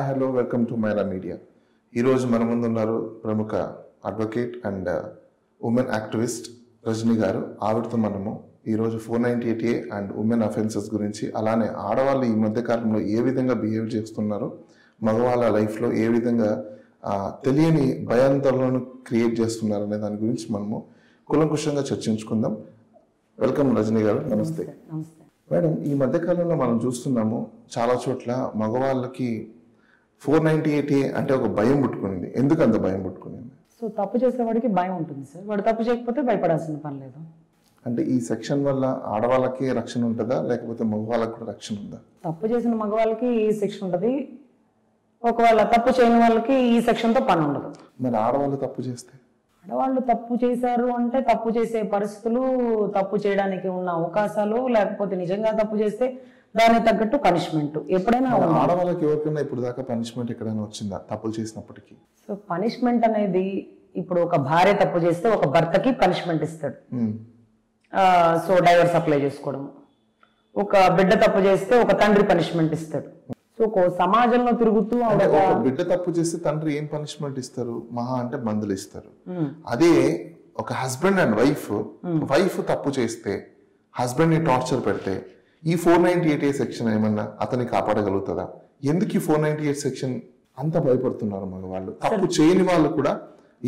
Hi hello welcome to Myra Media. ఈరోజు మన ముందు ఉన్నారు ప్రముఖ advocate and women activist Rajani garu. ఆవిడతో మనము ఈరోజు 498A అండ్ ఉమెన్ అఫెన్సెస్ గురించి, అలానే ఆడవాళ్ళు ఈ మధ్య కాలంలో ఏ విధంగా బిహేవ్ చేస్తున్నారో, మగవాళ్ళ లైఫ్లో ఏ విధంగా తెలియని భయాందోళనను క్రియేట్ చేస్తున్నారు అనే దాని గురించి మనము కులంకుషంగా చర్చించుకుందాం. వెల్కమ్ రజనీ గారు. నమస్తే మేడం. ఈ మధ్యకాలంలో మనం చూస్తున్నాము చాలా చోట్ల మగవాళ్ళకి 498A అంటే ఒక భయం పుట్టుకునింది. ఎందుకు అంత భయం పుట్టుకునింది? సో తప్పు చేసేవాడికి భయం ఉంటుంది సార్. వాడు తప్పు చేయకపోతే భయపడాల్సిన పని లేదు. అంటే ఈ సెక్షన్ వల్ల ఆడవాళ్ళకి రక్షణ ఉంటుందా, లేకపోతే మగవాళ్ళకి కూడా రక్షణ ఉందా? తప్పు చేసిన మగవాళ్ళకి ఈ సెక్షన్ ఉంటుంది, ఒకవేళ తప్పు చేయని వాళ్ళకి ఈ సెక్షన్తో పని ఉండదు. మరి ఆడవాళ్ళు తప్పు చేస్తే? ఆడవాళ్ళు తప్పు చేశారు అంటే తప్పు చేసే పరిస్థితులు, తప్పు చేయడానికి ఉన్న అవకాశాలు, లేకపోతే నిజంగా తప్పు చేస్తే దానికి తగ్గట్టు పనిష్మెంట్ ఎప్పుడైనా ఆడవాళ్ళకి ఎవరికైనా ఇప్పుడు దాకా పనిష్మెంట్ ఎక్కడైనా వచ్చిందా తప్పులు చేసినప్పటికీ? సో పనిష్మెంట్ అనేది ఇప్పుడు ఒక భార్య తప్పు చేస్తే ఒక భర్తకి పనిష్మెంట్ ఇస్తాడు. సో డైవర్స్ అప్లై చేసుకోవడం. ఒక బిడ్డ తప్పు చేస్తే ఒక తండ్రి పనిష్మెంట్ ఇస్తాడు. సో సమాజంలో తిరుగుతూ ఒక బిడ్డ తప్పు చేస్తే తండ్రి ఏం పనిష్మెంట్ ఇస్తారు? మహా అంటే మందులు ఇస్తారు. అదే ఒక హస్బెండ్ అండ్ వైఫ్ తప్పు చేస్తే హస్బెండ్ ని టార్చర్ పెడితే ఈ 498A సెక్షన్ ఏమన్నా అతన్ని కాపాడగలుగుతుందా? ఎందుకు ఈ 498 సెక్షన్ అంత భయపడుతున్నారు మగవాళ్ళు? తప్పు చేయని వాళ్ళు కూడా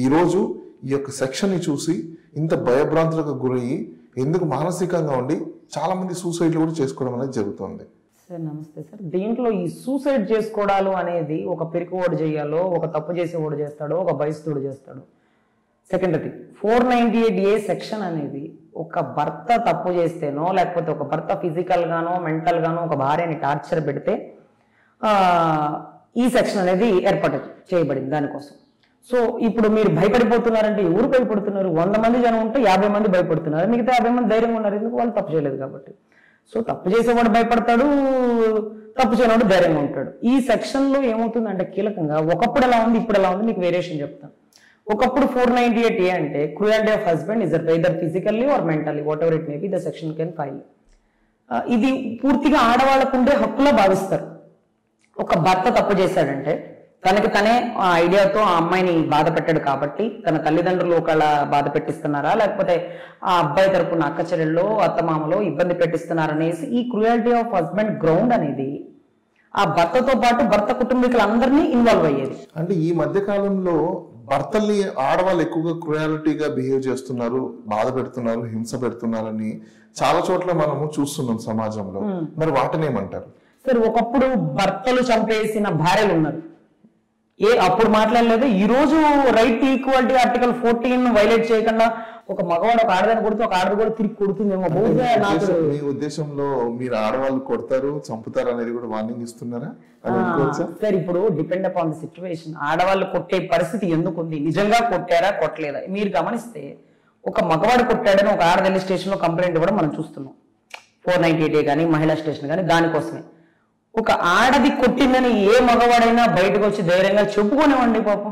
ఈ రోజు ఈ యొక్క సెక్షన్ ని చూసి ఇంత భయభ్రాంతులకు గురయ్యి ఎందుకు మానసికంగా ఉండి చాలా మంది సూసైడ్లు కూడా చేసుకోవడం అనేది జరుగుతుంది. సార్ నమస్తే సార్. దీంట్లో ఈ సూసైడ్ చేసుకోవడాలు అనేది ఒక పిరికివాడు చేయాలో, ఒక తప్పు చేసేవాడు చేస్తాడో, ఒక బయస్తుడు చేస్తాడు. సెకండరీ 498A సెక్షన్ అనేది ఒక భర్త తప్పు చేస్తేనో, లేకపోతే ఒక భర్త ఫిజికల్ గానో మెంటల్ గానో ఒక భార్యని టార్చర్ పెడితే ఈ సెక్షన్ అనేది ఏర్పాటు చేయబడింది దానికోసం. సో ఇప్పుడు మీరు భయపడిపోతున్నారంటే ఎవరు భయపడుతున్నారు? 100 మంది జనం ఉంటే 50 మంది భయపడుతున్నారు, మిగతా 50 మంది ధైర్యంగా ఉన్నారు. ఎందుకు? వాళ్ళు తప్పు చేయలేదు కాబట్టి. సో తప్పు చేసేవాడు భయపడతాడు, తప్పు చేయనివాడు ధైర్యంగా ఉంటాడు. ఈ సెక్షన్లో ఏమవుతుందంటే కీలకంగా ఒకప్పుడు ఎలా ఉంది, ఇప్పుడు ఎలా ఉంది మీకు వేరియేషన్ చెప్తాను. ఒకప్పుడు 498A అంటే cruelty of husband is either physically or mentally, whatever it may be, the section can file. ఇది పూర్తిగా ఆడవాళ్ళకు ఉండే హక్కులో భావిస్తారు. ఒక భర్త తప్పు చేశాడంటే తనకి తనే ఆ ఐడియాతో ఆ అమ్మాయిని బాధ పెట్టాడు కాబట్టి, తన తల్లిదండ్రులు ఒకళ్ళ బాధ పెట్టిస్తున్నారా, లేకపోతే ఆ అబ్బాయి తరపున అక్క చెల్లెల్లో అత్తమామలో ఇబ్బంది పెట్టిస్తున్నారనేసి ఈ క్రూయల్టీ ఆఫ్ హస్బెండ్ గ్రౌండ్ అనేది ఆ భర్తతో పాటు భర్త కుటుంబీకులందరినీ ఇన్వాల్వ్ అయ్యేది. అంటే ఈ మధ్య కాలంలో భర్తల్ని ఆడవాళ్ళు ఎక్కువగా క్రూయాలిటీగా బిహేవ్ చేస్తున్నారు, బాధ పెడుతున్నారు, హింస పెడుతున్నారని చాలా చోట్ల మనము చూస్తున్నాం సమాజంలో. మరి వాటిని ఏమంటారు? సరే, ఒకప్పుడు భర్తలు చంపేసిన భార్యలు ఉన్నారు, అప్పుడు మాట్లాడలేదు. ఈ రోజు right to equality article 14 violate చేయకుండా ఒక మగవాడు ఒక ఆడదాన్ని కొడితే ఒక ఆడది కూడా తిరిగి కొడుతుందేమో. మీ ఉద్దేశంలో మీరు ఆడవాళ్ళు కొడతారు, చంపుతారు అనేది కూడా వార్నింగ్ ఇస్తున్నారా? సార్ ఇప్పుడు డిపెండ్ అపాన్ ది సిచ్యువేషన్. ఆడవాళ్ళు కొట్టే పరిస్థితి ఎందుకు ఉంది, నిజంగా కొట్టారా కొట్టలేదా? మీరు గమనిస్తే ఒక మగవాడు కొట్టాడని ఒక ఆడదల్లి స్టేషన్ లో కంప్లైంట్ కూడా మనం చూస్తున్నాం. 498A కానీ మహిళా స్టేషన్ కానీ దానికోసమే. ఒక ఆడది కొట్టిందని ఏ మగవాడైనా బయటకు వచ్చి ధైర్యంగా చెప్పుకోనివ్వండి. పాపం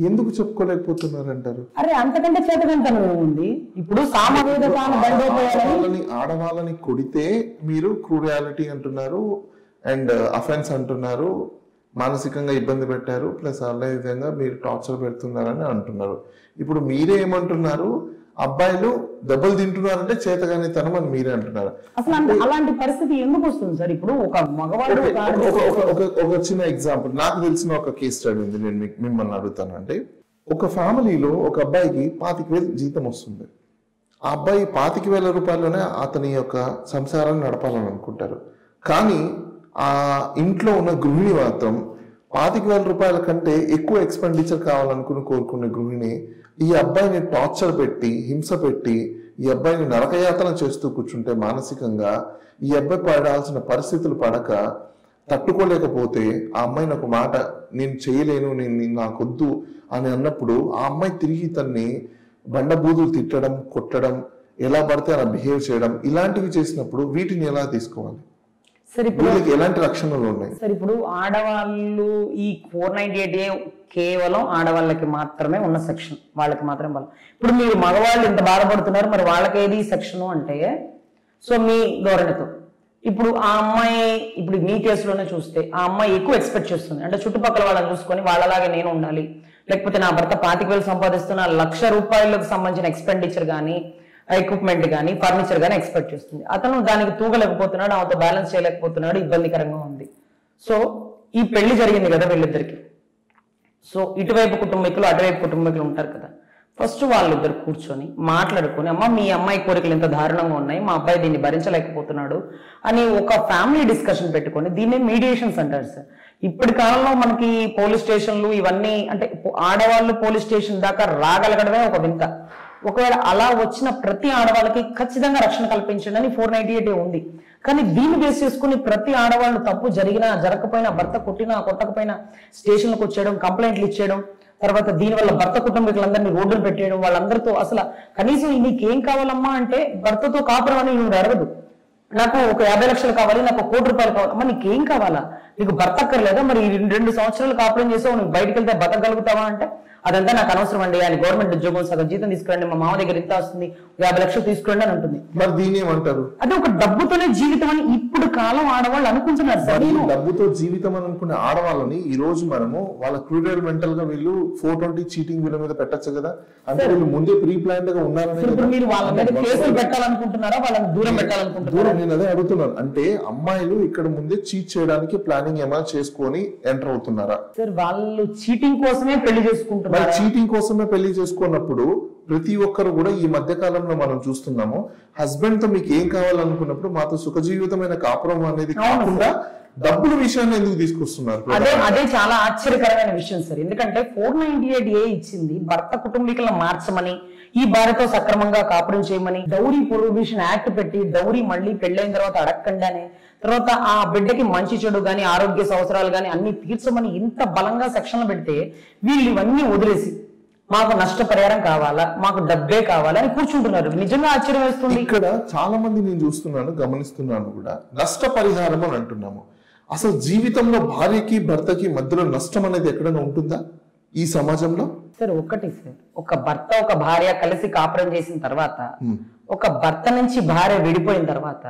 ఎందుకు చెప్పుకోలేకపోతున్నారు అంటారు? అరే అంతకంటే చేతకంతనం ఉంది. ఇప్పుడు ఆడవాళ్ళని కొడితే మీరు క్రూయాలిటీ అంటున్నారు అండ్ అఫెన్స్ అంటున్నారు, మానసికంగా ఇబ్బంది పెట్టారు, ప్లస్ అదే విధంగా మీరు టార్చర్ పెడుతున్నారని అంటున్నారు. ఇప్పుడు మీరే ఏమంటున్నారు? అబ్బాయిలు దెబ్బలు తింటున్నారంటే చేతగానే తనం అని మీరే అంటున్నారు. అసలు అలాంటి పరిస్థితి ఎందుకు వస్తుంది సార్? ఇప్పుడు ఒక మగవాడు ఒక చిన్న ఎగ్జాంపుల్ నాకు తెలిసిన ఒక కేస్ స్టడీ ఉంది, నేను మిమ్మల్ని అడుగుతాను. అంటే ఒక ఫ్యామిలీలో ఒక అబ్బాయికి 25,000 జీతం వస్తుంది. ఆ అబ్బాయి 25,000 రూపాయల్లోనే అతని యొక్క సంసారాన్ని నడపాలని అనుకుంటారు. కానీ ఆ ఇంట్లో ఉన్న గృహిణి మాత్రం 25,000 రూపాయల కంటే ఎక్కువ ఎక్స్పెండిచర్ కావాలనుకుని కోరుకునే గృహిణి ఈ అబ్బాయిని టార్చర్ పెట్టి, హింస పెట్టి, ఈ అబ్బాయిని నరకయాతన చేస్తూ కూర్చుంటే మానసికంగా ఈ అబ్బాయి పడాల్సిన పరిస్థితులు పడక తట్టుకోలేకపోతే ఆ అమ్మాయిని ఒక మాట నేను చేయలేను, నేను నాకొద్దు అని అన్నప్పుడు ఆ అమ్మాయి తిరిగి తన్ని బండబూదులు తిట్టడం, కొట్టడం, ఎలా పడితే అలా బిహేవ్ చేయడం, ఇలాంటివి చేసినప్పుడు వీటిని ఎలా తీసుకోవాలి? సరే, ఇప్పుడు ఎలాంటి రక్షణలు ఉన్నాయి? సరే, ఇప్పుడు ఆడవాళ్ళు ఈ 498A కేవలం ఆడవాళ్ళకి మాత్రమే ఉన్న సెక్షన్, వాళ్ళకి మాత్రమే వాళ్ళు. ఇప్పుడు మీరు మగవాళ్ళు ఇంత బాధపడుతున్నారు, మరి వాళ్ళకి ఏది సెక్షన్ అంటే, సో మీ ధోరణితో ఇప్పుడు ఆ అమ్మాయి ఇప్పుడు మీ కేసులోనే చూస్తే ఆ అమ్మాయి ఎక్కువ ఎక్స్పెక్ట్ చేస్తుంది, అంటే చుట్టుపక్కల వాళ్ళని చూసుకొని వాళ్ళలాగే నేను ఉండాలి, లేకపోతే నా భర్త 25,000 సంపాదిస్తున్న ₹1,00,000 సంబంధించిన ఎక్స్పెండిచర్ కానీ ఎక్విప్మెంట్ కానీ ఫర్నిచర్ కానీ ఎక్స్పెక్ట్ చేస్తుంది. అతను దానికి తూగలేకపోతున్నాడు, ఆమెతో బ్యాలెన్స్ చేయలేకపోతున్నాడు, ఇబ్బందికరంగా ఉంది. సో ఈ పెళ్లి జరిగింది కదా వీళ్ళిద్దరికి. సో ఇటువైపు కుటుంబీకులు అటువైపు కుటుంబీకులు ఉంటారు కదా, ఫస్ట్ వాళ్ళిద్దరు కూర్చొని మాట్లాడుకొని, అమ్మ మీ అమ్మాయి కోరికలు ఎంత దారుణంగా ఉన్నాయి, మా అబ్బాయి దీన్ని భరించలేకపోతున్నాడు అని ఒక ఫ్యామిలీ డిస్కషన్ పెట్టుకొని, దీన్ని మీడియేషన్స్ అంటారు సార్. ఇప్పటి కాలంలో మనకి పోలీస్ స్టేషన్లు ఇవన్నీ, అంటే ఆడవాళ్ళు పోలీస్ స్టేషన్ దాకా రాగలగడమే ఒక వింత. ఒకవేళ అలా వచ్చిన ప్రతి ఆడవాళ్ళకి ఖచ్చితంగా రక్షణ కల్పించండి అని 498 ఉంది. కానీ దీన్ని బేస్ చేసుకుని ప్రతి ఆడవాళ్ళు తప్పు జరిగినా జరగకపోయినా, భర్త కొట్టినా కొట్టకపోయినా స్టేషన్లకు వచ్చేయడం, కంప్లైంట్లు ఇచ్చేయడం, తర్వాత దీనివల్ల భర్త కుటుంబీకులందరినీ రోడ్డును పెట్టేయడం, వాళ్ళందరితో అసలు కనీసం నీకేం కావాలమ్మా అంటే భర్తతో కాపురం అని నువ్వు అడగదు. నాకు ఒక 50 లక్షలు కావాలి, నాకు ₹1 కోటి కావాలి. అమ్మ నీకేం కావాలా, నీకు భర్త అక్కర్లేదా, మరి 2 సంవత్సరాలు కాపురం చేసావు, నువ్వు బయటకు వెళ్తే బతకగలుగుతావా అంటే అదంతా నాకు అనవసరం అండి, ఆయన గవర్నమెంట్ ఉద్యోగం సగం జీతం తీసుకురండి, మా మామ దగ్గర ఇంత వస్తుంది, 50 లక్షలు తీసుకురండి అని ఉంటుంది. మరి దీన్ని ఏమంటారు? అదే ఒక డబ్బుతోనే జీవితం అని ఇప్పుడు కాలం ఆడవాళ్ళు అనుకుంటున్నారు సార్. డబ్బుతో జీవితం అని అనుకునే ఆడవాళ్ళని ఈ రోజు మనము వాళ్ళ క్రూరల్ మెంటల్ గా వీళ్ళు 420 చీటింగ్ వీళ్ళ మీద పెట్టచ్చు కదా, అంటే వీళ్ళు ముందే ప్రీ ప్లాన్డ్ గా ఉన్నారని. ఇప్పుడు మీరు వాళ్ళ మీద కేసులు పెట్టాలనుకుంటున్నారా, వాళ్ళని దూరం పెట్టాలనుకుంటున్నారా? నేను అదే అడుగుతున్నాను, అంటే అమ్మాయిలు ఇక్కడ ముందే చీట్ చేయడానికి ప్లానింగ్ ఏమైనా చేసుకొని ఎంటర్ అవుతున్నారా? సార్ వాళ్ళు చీటింగ్ కోసమే పెళ్లి చేసుకుంటున్నారు. చీటింగ్ కోసమే పెళ్లి చేసుకున్నప్పుడు ప్రతి ఒక్కరు కూడా ఈ మధ్య కాలంలో మనం చూస్తున్నాము, హస్బెండ్ తో మీకు ఏం కావాలనుకున్నప్పుడు మాతో సుఖ జీవితమైన కాపురం అనేది కాకుండా డబ్బుల విషయాన్ని ఎందుకు తీసుకొస్తున్నారు? అదే చాలా ఆశ్చర్యకరమైన విషయం సార్. ఎందుకంటే 498A ఇచ్చింది భర్త కుటుంబీకులను మార్చమని, ఈ భార్యతో సక్రమంగా కాపురం చేయమని, డౌరీ ప్రొహిబిషన్ యాక్ట్ పెట్టి డౌరీ మళ్ళీ పెళ్ళైన తర్వాత అడగకుండా అని, తర్వాత ఆ బిడ్డకి మంచి చెడు గాని ఆరోగ్య అవసరాలు గాని అన్ని తీర్చమని ఇంత బలంగా సెక్షన్లు పెడితే వీళ్ళు ఇవన్నీ వదిలేసి మాకు నష్టపరిహారం కావాలా, మాకు డబ్బే కావాలా అని కూర్చుంటున్నారు. నిజంగా ఆశ్చర్యం వేస్తుంది. ఇక్కడ చాలా మంది నేను చూస్తున్నాను, గమనిస్తున్నాను కూడా, నష్టపరిహారం అని అంటున్నాము. అసలు జీవితంలో భార్యకి భర్తకి మధ్యలో నష్టం అనేది ఎక్కడైనా ఉంటుందా ఈ సమాజంలో? సార్ ఒకటి సార్, ఒక భర్త ఒక భార్య కలిసి కాపురం చేసిన తర్వాత, ఒక భర్త నుంచి భార్య విడిపోయిన తర్వాత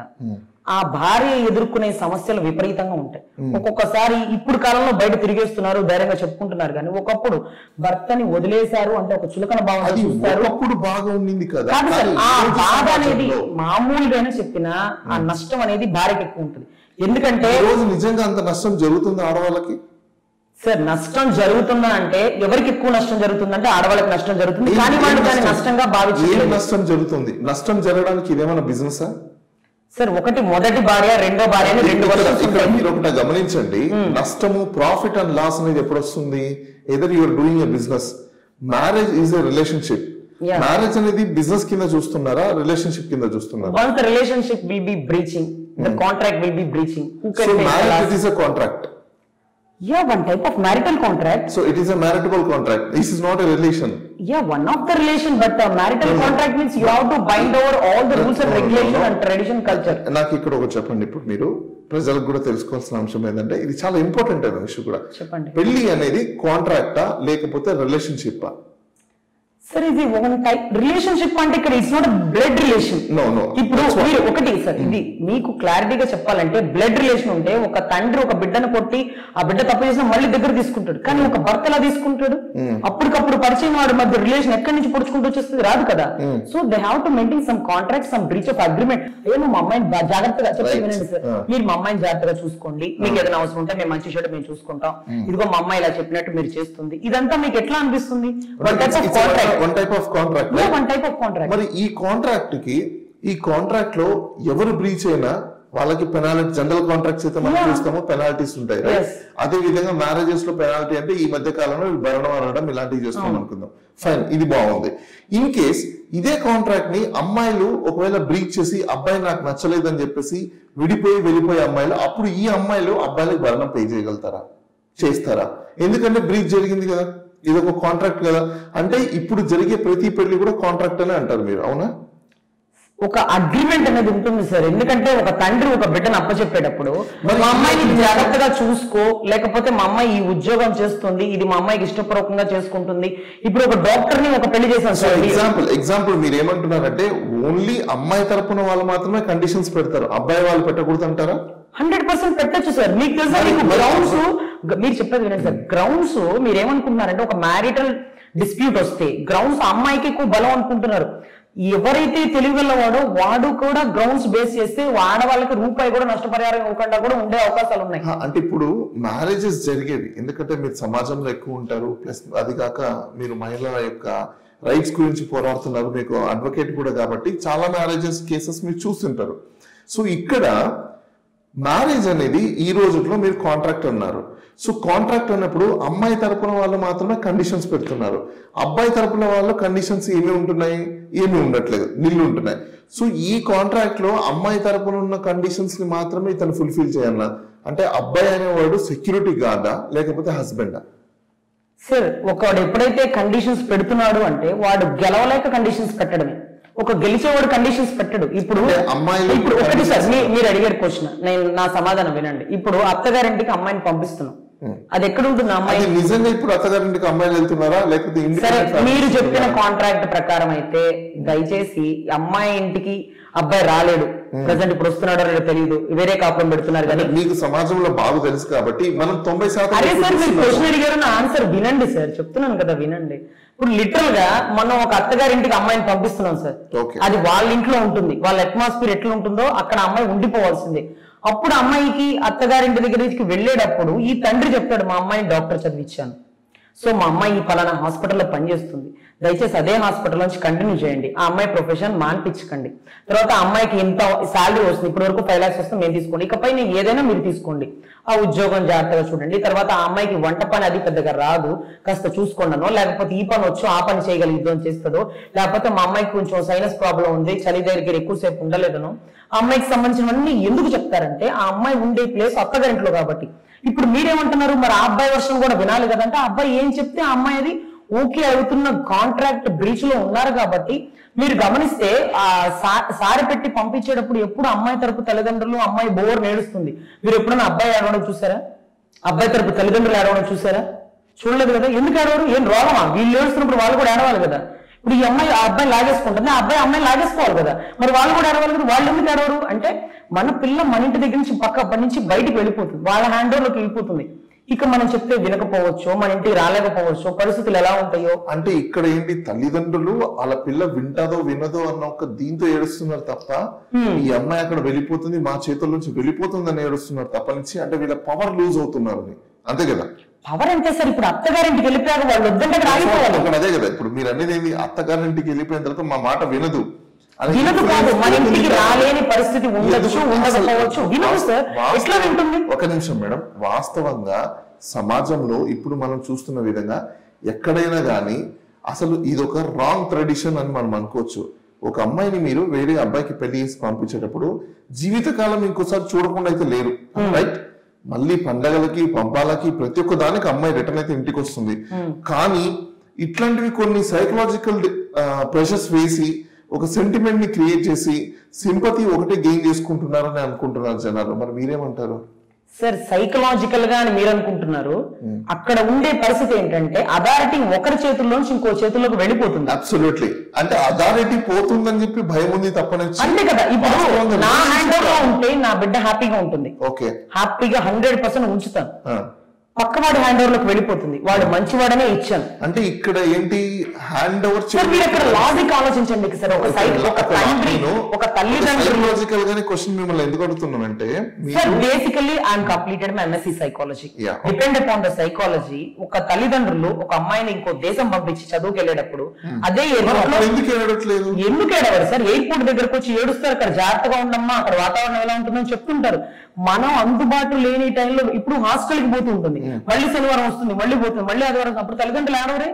ఆ భార్య ఎదుర్కొనే సమస్యలు విపరీతంగా ఉంటాయి. ఒక్కొక్కసారి ఇప్పుడు కాలంలో బయట తిరిగేస్తున్నారు, ధైర్యంగా చెప్పుకుంటున్నారు, కానీ ఒకప్పుడు భర్తని వదిలేశారు అంటే ఒక చులకన భావన చూస్తారు. అప్పుడు బాగా ఉండింది కదా. ఆ బాధ అనేది మామూలుగానే చెప్పినా ఆ నష్టం అనేది భార్యకి ఎక్కువ ఉంటుంది. ఎందుకంటే రోజు నిజంగా అంత నష్టం జరుగుతుంది ఆడవాళ్ళకి. సార్ నష్టం జరుగుతుందా అంటే ఎవరికి ఎక్కువ నష్టం జరుగుతుందంటే ఆడవాళ్ళకి నష్టం జరుగుతుంది, కానీ వాళ్ళు దాన్ని నష్టంగా భావించారు. నష్టం జరుగుతుంది, నష్టం జరగడానికి ఇదేమైనా బిజినెసా? సార్ ఒకటి మొదటి భార్య రెండో భార్య 2 వర్షాలు. మీరు ఒకటి గమనించండి, నష్టము ప్రాఫిట్ అండ్ లాస్ అనేది ఎప్పుడు వస్తుంది? Either you're doing a business, marriage is a relationship. Marriage అనేది బిజినెస్ కింద చూస్తున్నారా, రిలేషన్షిప్ కింద చూస్తున్నారా? Once the relationship will be breaching, the contract will be breaching. Who can so take marriage is a contract. Yeah, one type of marital contract. So it is a maritable contract. This is not a relation. Yeah, one of the relation, but marital contract means you have to bind over all the rules and regulation and tradition culture. నాకు ఇక్కడ ఒకటి చెప్పండి, ఇప్పుడు మీరు ప్రజలకు కూడా తెలుసుకోవాల్సిన అంశం ఏంటంటే ఇది చాలా ఇంపార్టెంట్ అయిన విషయం కూడా. చెప్పండి, పెళ్లి అనేది కాంట్రాక్టా లేకపోతే రిలేషన్షిప్? సార్ ఇది వన్ టైప్ రిలేషన్షిప్ అంటే ఇక్కడ ఇట్స్ నాట్ బ్లడ్ రిలేషన్. ఇప్పుడు మీరు ఒకటి సార్, ఇది మీకు క్లారిటీగా చెప్పాలంటే బ్లడ్ రిలేషన్ ఉంటే ఒక తండ్రి ఒక బిడ్డను కొట్టి ఆ బిడ్డ తప్పు చేసినా మళ్ళీ దగ్గర తీసుకుంటాడు, కానీ ఒక భర్త ఎలా తీసుకుంటాడు? అప్పటికప్పుడు పరిచయం వాడు మధ్య రిలేషన్ ఎక్కడి నుంచి పొడుచుకుంటూ వచ్చేస్తుంది, రాదు కదా. So they have to maintain some contract, some breach of agreement. ఏమో మా అమ్మాయిని జాగ్రత్తగా చెప్పండి, వినండి సార్, మీరు మా అమ్మాయిని జాగ్రత్తగా చూసుకోండి, మీకు ఏదైనా అవసరం ఉంటే మేము మంచి చెడు మేము చూసుకుంటాం, ఇదిగో మా అమ్మాయి ఇలా చెప్పినట్టు మీరు చేస్తుంది, ఇదంతా మీకు ఎట్లా అనిపిస్తుంది? One type of contract. మరి ఈ కాంట్రాక్ట్ లో ఎవరు బ్రీచ్ అయినా వాళ్ళకి పెనాల్టీ, జనరల్ కాంట్రాక్ట్స్ అయితే మనం చూస్తాము పెనాల్టీస్ ఉంటాయి. అదే విధంగా మ్యారేజెస్ లో పెనాల్టీ అంటే ఈ మధ్య కాలంలో భరణం అనడం ఇలాంటివి చేస్తాం అనుకుందాం, ఫైన్, ఇది బాగుంది. ఇన్ కేస్ ఇదే కాంట్రాక్ట్ ని అమ్మాయిలు ఒకవేళ బ్రీచ్ చేసి అబ్బాయి నాకు నచ్చలేదని చెప్పేసి వెళ్ళిపోయే అమ్మాయిలు, అప్పుడు ఈ అమ్మాయిలు అబ్బాయిలకు భరణం పే చేయగలుగుతారా, చేస్తారా? ఎందుకంటే బ్రీచ్ జరిగింది కదా, ఇది ఒక కాంట్రాక్ట్ కదా. అంటే ఇప్పుడు జరిగే ప్రతి పెళ్లి కూడా కాంట్రాక్ట్ అనే అంటారు మీరు, అవునా? ఒక అగ్రిమెంట్ అనేది ఉంటుంది సార్. ఎందుకంటే ఒక తండ్రి ఒక బిడ్డను అప్పచెప్పేటప్పుడు మా అమ్మాయిని జాగ్రత్తగా చూసుకో, లేకపోతే మా అమ్మాయి ఈ ఉద్యోగం చేస్తుంది, ఇది మా అమ్మాయికి ఇష్టపూర్వకంగా చేసుకుంటుంది. ఇప్పుడు ఒక డాక్టర్ ని ఒక పెళ్లి చేశాను సార్. ఎగ్జాంపుల్ మీరు ఏమంటున్నారంటే ఓన్లీ అమ్మాయి తరపున వాళ్ళు మాత్రమే కండిషన్స్ పెడతారు, అబ్బాయి వాళ్ళు పెట్టకూడదు అంటారా? 100% పెట్టచ్చు సార్. మీకు తెలుసా, మీకు గ్రౌండ్స్, మీరు చెప్పేది వినండి సార్. గ్రౌండ్స్ మీరు ఏమనుకుంటున్నారంటే ఒక మ్యారిటల్ డిస్ప్యూట్ వస్తే గ్రౌండ్స్ అమ్మాయికి ఎక్కువ బలం అనుకుంటున్నారు. ఎవరైతే తెలివిగలవాడో వాడు కూడా గ్రౌండ్స్ బేస్ చేస్తే ఆడవాళ్ళకి రూపాయి కూడా నష్టపరిహారం ఇవ్వకుండా కూడా ఉండే అవకాశాలు ఉన్నాయి. అంటే ఇప్పుడు మ్యారేజెస్ జరిగేవి ఎందుకంటే మీరు సమాజంలో ఎక్కువ ఉంటారు, ప్లస్ అది కాక మీరు మహిళల యొక్క రైట్స్ గురించి పోరాడుతున్నారు, మీకు అడ్వకేట్ కూడా కాబట్టి చాలా మ్యారేజెస్ కేసెస్ మీరు చూస్తుంటారు. సో ఇక్కడ మ్యారేజ్ అనేది ఈ రోజుల్లో మీరు కాంట్రాక్ట్ అన్నారు. సో కాంట్రాక్ట్ అన్నప్పుడు అమ్మాయి తరపున వాళ్ళు మాత్రమే కండిషన్స్ పెడుతున్నారు, అబ్బాయి తరపున వాళ్ళు కండిషన్స్ ఏమి ఉంటున్నాయి, ఏమి ఉండట్లేదు, నిల్లు ఉంటున్నాయి. సో ఈ కాంట్రాక్ట్ లో అమ్మాయి తరపున ఉన్న కండిషన్స్ ని మాత్రమే ఇతను ఫుల్ఫిల్ చేయాలన్నా, అంటే అబ్బాయి అనేవాడు సెక్యూరిటీ గార్డా లేకపోతే హస్బెండా? సార్ ఒకవాడు ఎప్పుడైతే కండిషన్స్ పెడుతున్నాడు అంటే వాడు గెలవలేక కండిషన్స్ పెట్టడమే. ఒక గెలిచేవాడు కండిషన్స్ పెట్టడు. ఇప్పుడు ఒకటి సార్, మీరు అడిగారు క్వశ్చన్, నేను నా సమాధానం వినండి. ఇప్పుడు అత్తగారింటికి అమ్మాయిని పంపిస్తున్నాం, అది ఎక్కడ ఉంటుంది అమ్మాయి? నిజంగా ఇప్పుడు అత్తగారింటికి అమ్మాయిలు వెళ్తున్నారా లేకపోతే? సరే, మీరు చెప్పిన కాంట్రాక్ట్ ప్రకారం అయితే దయచేసి అమ్మాయి ఇంటికి అబ్బాయి రాలేడు. ప్రజెంట్ ఇప్పుడు వస్తున్నాడో లేదో తెలియదు, వేరే కాపురం పెడుతున్నారు. కానీ మీకు సమాజంలో బాగా తెలుసు కాబట్టి మనం 90%. అదే సార్, మీరు క్వశ్చన్ అడిగారు, నా ఆన్సర్ వినండి సార్, చెప్తున్నాను కదా వినండి. ఇప్పుడు లిటరల్ గా మనం ఒక అత్తగారి ఇంటికి అమ్మాయిని పంపిస్తున్నాం సార్, అది వాళ్ళ ఇంట్లో ఉంటుంది, వాళ్ళ అట్మాస్ఫియర్ ఎట్లా ఉంటుందో అక్కడ అమ్మాయి ఉండిపోవాల్సిందే. అప్పుడు అమ్మాయికి అత్తగారింటి దగ్గరికి వెళ్ళేటప్పుడు ఈ తండ్రి చెప్తాడు, మా అమ్మాయిని డాక్టర్ చదివించాను, సో మా అమ్మాయి ఈ పలానా హాస్పిటల్లో పనిచేస్తుంది, దయచేసి అదే హాస్పిటల్ నుంచి కంటిన్యూ చేయండి, ఆ అమ్మాయి ప్రొఫెషన్ మాన్పించకండి. తర్వాత ఆ అమ్మాయికి ఇంత శాలరీ వస్తుంది, ఇప్పటి వరకు 5 lakhs వస్తుంది, మేము తీసుకోండి, ఇకపై ఏదైనా మీరు తీసుకోండి, ఆ ఉద్యోగం జాగ్రత్తగా చూడండి. తర్వాత ఆ అమ్మాయికి వంట పని అది పెద్దగా రాదు, కాస్త చూసుకోండనో, లేకపోతే ఈ పని వచ్చో ఆ పని చేయగలిగిద్దో అని చేస్తుందో, లేకపోతే మా అమ్మాయికి కొంచెం సైనస్ ప్రాబ్లం ఉంది, చలి దగ్గర ఎక్కువసేపు ఉండలేదనో, ఆ అమ్మాయికి సంబంధించినవన్నీ ఎందుకు చెప్తారంటే ఆ అమ్మాయి ఉండే ప్లేస్ అత్తగారింట్లో కాబట్టి. ఇప్పుడు మీరేమంటున్నారు, మరి ఆ అబ్బాయి వర్షం కూడా వినాలి కదంటే, ఆ అబ్బాయి ఏం చెప్తే ఆ అమ్మాయి అది ఓకే అవుతున్న కాంట్రాక్ట్ బ్రీచ్ లో ఉన్నారు కాబట్టి. మీరు గమనిస్తే ఆ సారి పెట్టి పంపించేటప్పుడు ఎప్పుడు అమ్మాయి తరపు తల్లిదండ్రులు అమ్మాయి బోర్ నేడుస్తుంది. మీరు ఎప్పుడైనా అబ్బాయి ఏడవడం చూసారా? అబ్బాయి తరపు తల్లిదండ్రులు ఏడవడం చూసారా? చూడలేదు కదా. ఎందుకు ఏడవరు? ఏం రోగమా? వీళ్ళు ఏడుస్తున్నప్పుడు వాళ్ళు కూడా ఏడవాలి కదా. ఇప్పుడు ఈ అమ్మాయి ఆ అబ్బాయి లాగేసుకుంటుంది, ఆ అబ్బాయి అమ్మాయి లాగేసుకోవాలి కదా, మరి వాళ్ళు కూడా ఏడవాలి కదా. వాళ్ళు ఎందుకు ఏడవరు అంటే మన పిల్ల మన ఇంటి దగ్గర నుంచి పక్క నుంచి బయటికి వెళ్ళిపోతుంది, వాళ్ళ హ్యాండ్ ఓవర్లోకి వెళ్ళిపోతుంది. ఇక మనం చెప్తే వినకపోవచ్చు, మన ఇంటికి రాలేకపోవచ్చు, పరిస్థితులు ఎలా ఉంటాయో. అంటే ఇక్కడ ఏంటి, తల్లిదండ్రులు వాళ్ళ పిల్ల వింటాదో వినదో అన్న ఒక దీంతో ఏడుస్తున్నారు తప్ప ఈ అమ్మాయి అక్కడ వెళ్ళిపోతుంది, మా చేతుల నుంచి వెళ్ళిపోతుంది అని ఏడుస్తున్నారు తప్ప నుంచి, అంటే వీళ్ళ పవర్ లూజ్ అవుతున్నారు, అంతే కదా. పవర్ అంటే సార్ ఇప్పుడు అత్తగారింటికి వెళ్ళిపోయాక వాళ్ళు వద్దంటే అక్కడ అదే కదా. ఇప్పుడు మీరు అనేది ఏంది, అత్తగారింటికి వెళ్ళిపోయిన తర్వాత మా మాట వినదు, వినదు కాదు, మన ఇంటికి రాలేని పరిస్థితి ఉండొచ్చు, ఉండకపోవచ్చు, వినదు సార్. ఎట్లా ఉంటుంది? ఒక నిమిషం మేడం, వాస్తవంగా సమాజంలో ఇప్పుడు మనం చూస్తున్న విధంగా ఎక్కడైనా కానీ అసలు ఇది ఒక రాంగ్ ట్రెడిషన్ అని మనం అనుకోవచ్చు. ఒక అమ్మాయిని మీరు వేరే అబ్బాయికి పెళ్లి చేసి పంపించేటప్పుడు జీవితకాలం ఇంకోసారి చూడకుండా అయితే లేరు, రైట్? మళ్ళీ పండగలకి పబ్బాలకి ప్రతి ఒక్క దానికి అమ్మాయి రిటర్న్ అయితే ఇంటికి వస్తుంది. కానీ ఇట్లాంటివి కొన్ని సైకలాజికల్ ప్రెషర్స్ వేసి ఒక సెంటిమెంట్ ని క్రియేట్ చేసి సింపతి ఒకటే గెయిన్ చేసుకుంటున్నారని అనుకుంటున్నారు జనాలు. మరి మీరేమంటారు? సార్ సైకలాజికల్ గా అని మీరు అనుకుంటున్నారు, అక్కడ ఉండే పరిస్థితి ఏంటంటే అథారిటీ ఒకరి చేతుల్లో నుంచి ఇంకో చేతుల్లోకి వెళ్ళిపోతుంది. అబ్సల్యూట్లీ, అంటే అథారిటీ పోతుందని చెప్పి భయం ఉంది తప్పని. అంతే కదా. ఇప్పుడు నా హ్యాండ్ ఓవర్ లో ఉంటే నా బిడ్డ హ్యాపీగా ఉంటుంది, ఓకే, హ్యాపీగా 100% ఉంచుతాను. పక్కవాడి హ్యాండ్ ఓవర్ లోకి వెళ్ళిపోతుంది, వాడు మంచివాడనే ఇచ్చాను అంటే. ఇక్కడ ఏంటి హ్యాండ్ ఓవర్? మీరు ఇక్కడ లాజిక్ ఆలోచించండి సార్. ఒక తల్లిదండ్రులు లాజికల్ గానే క్వశ్చన్ మిమ్మల్ని ఎందుకు అడుగుతున్నానంటే, sir basically I'm completed my MSc psychology. Depend upon the psychology. ఒక తల్లిదండ్రులు ఒక అమ్మాయిని ఇంకో దేశం పంపించి చదువుకు వెళ్ళేటప్పుడు అదే ఎయిర్పోర్ట్ లో ఎందుకు ఏడవారు సార్? ఎయిర్పోర్ట్ దగ్గరకు వచ్చి ఏడుస్తారు, అక్కడ జాగ్రత్తగా ఉండమ్మా, అక్కడ వాతావరణం ఎలా ఉంటుందని చెప్తుంటారు. మనం అందుబాటు లేని టైంలో ఇప్పుడు హాస్టల్ కి పోతూ ఉంటుంది, మళ్ళీ శనివారం వస్తుంది, మళ్ళీ పోతుంది, మళ్ళీ ఆదివారం, అప్పుడు తల్లిదండ్రులు ఏడవరే?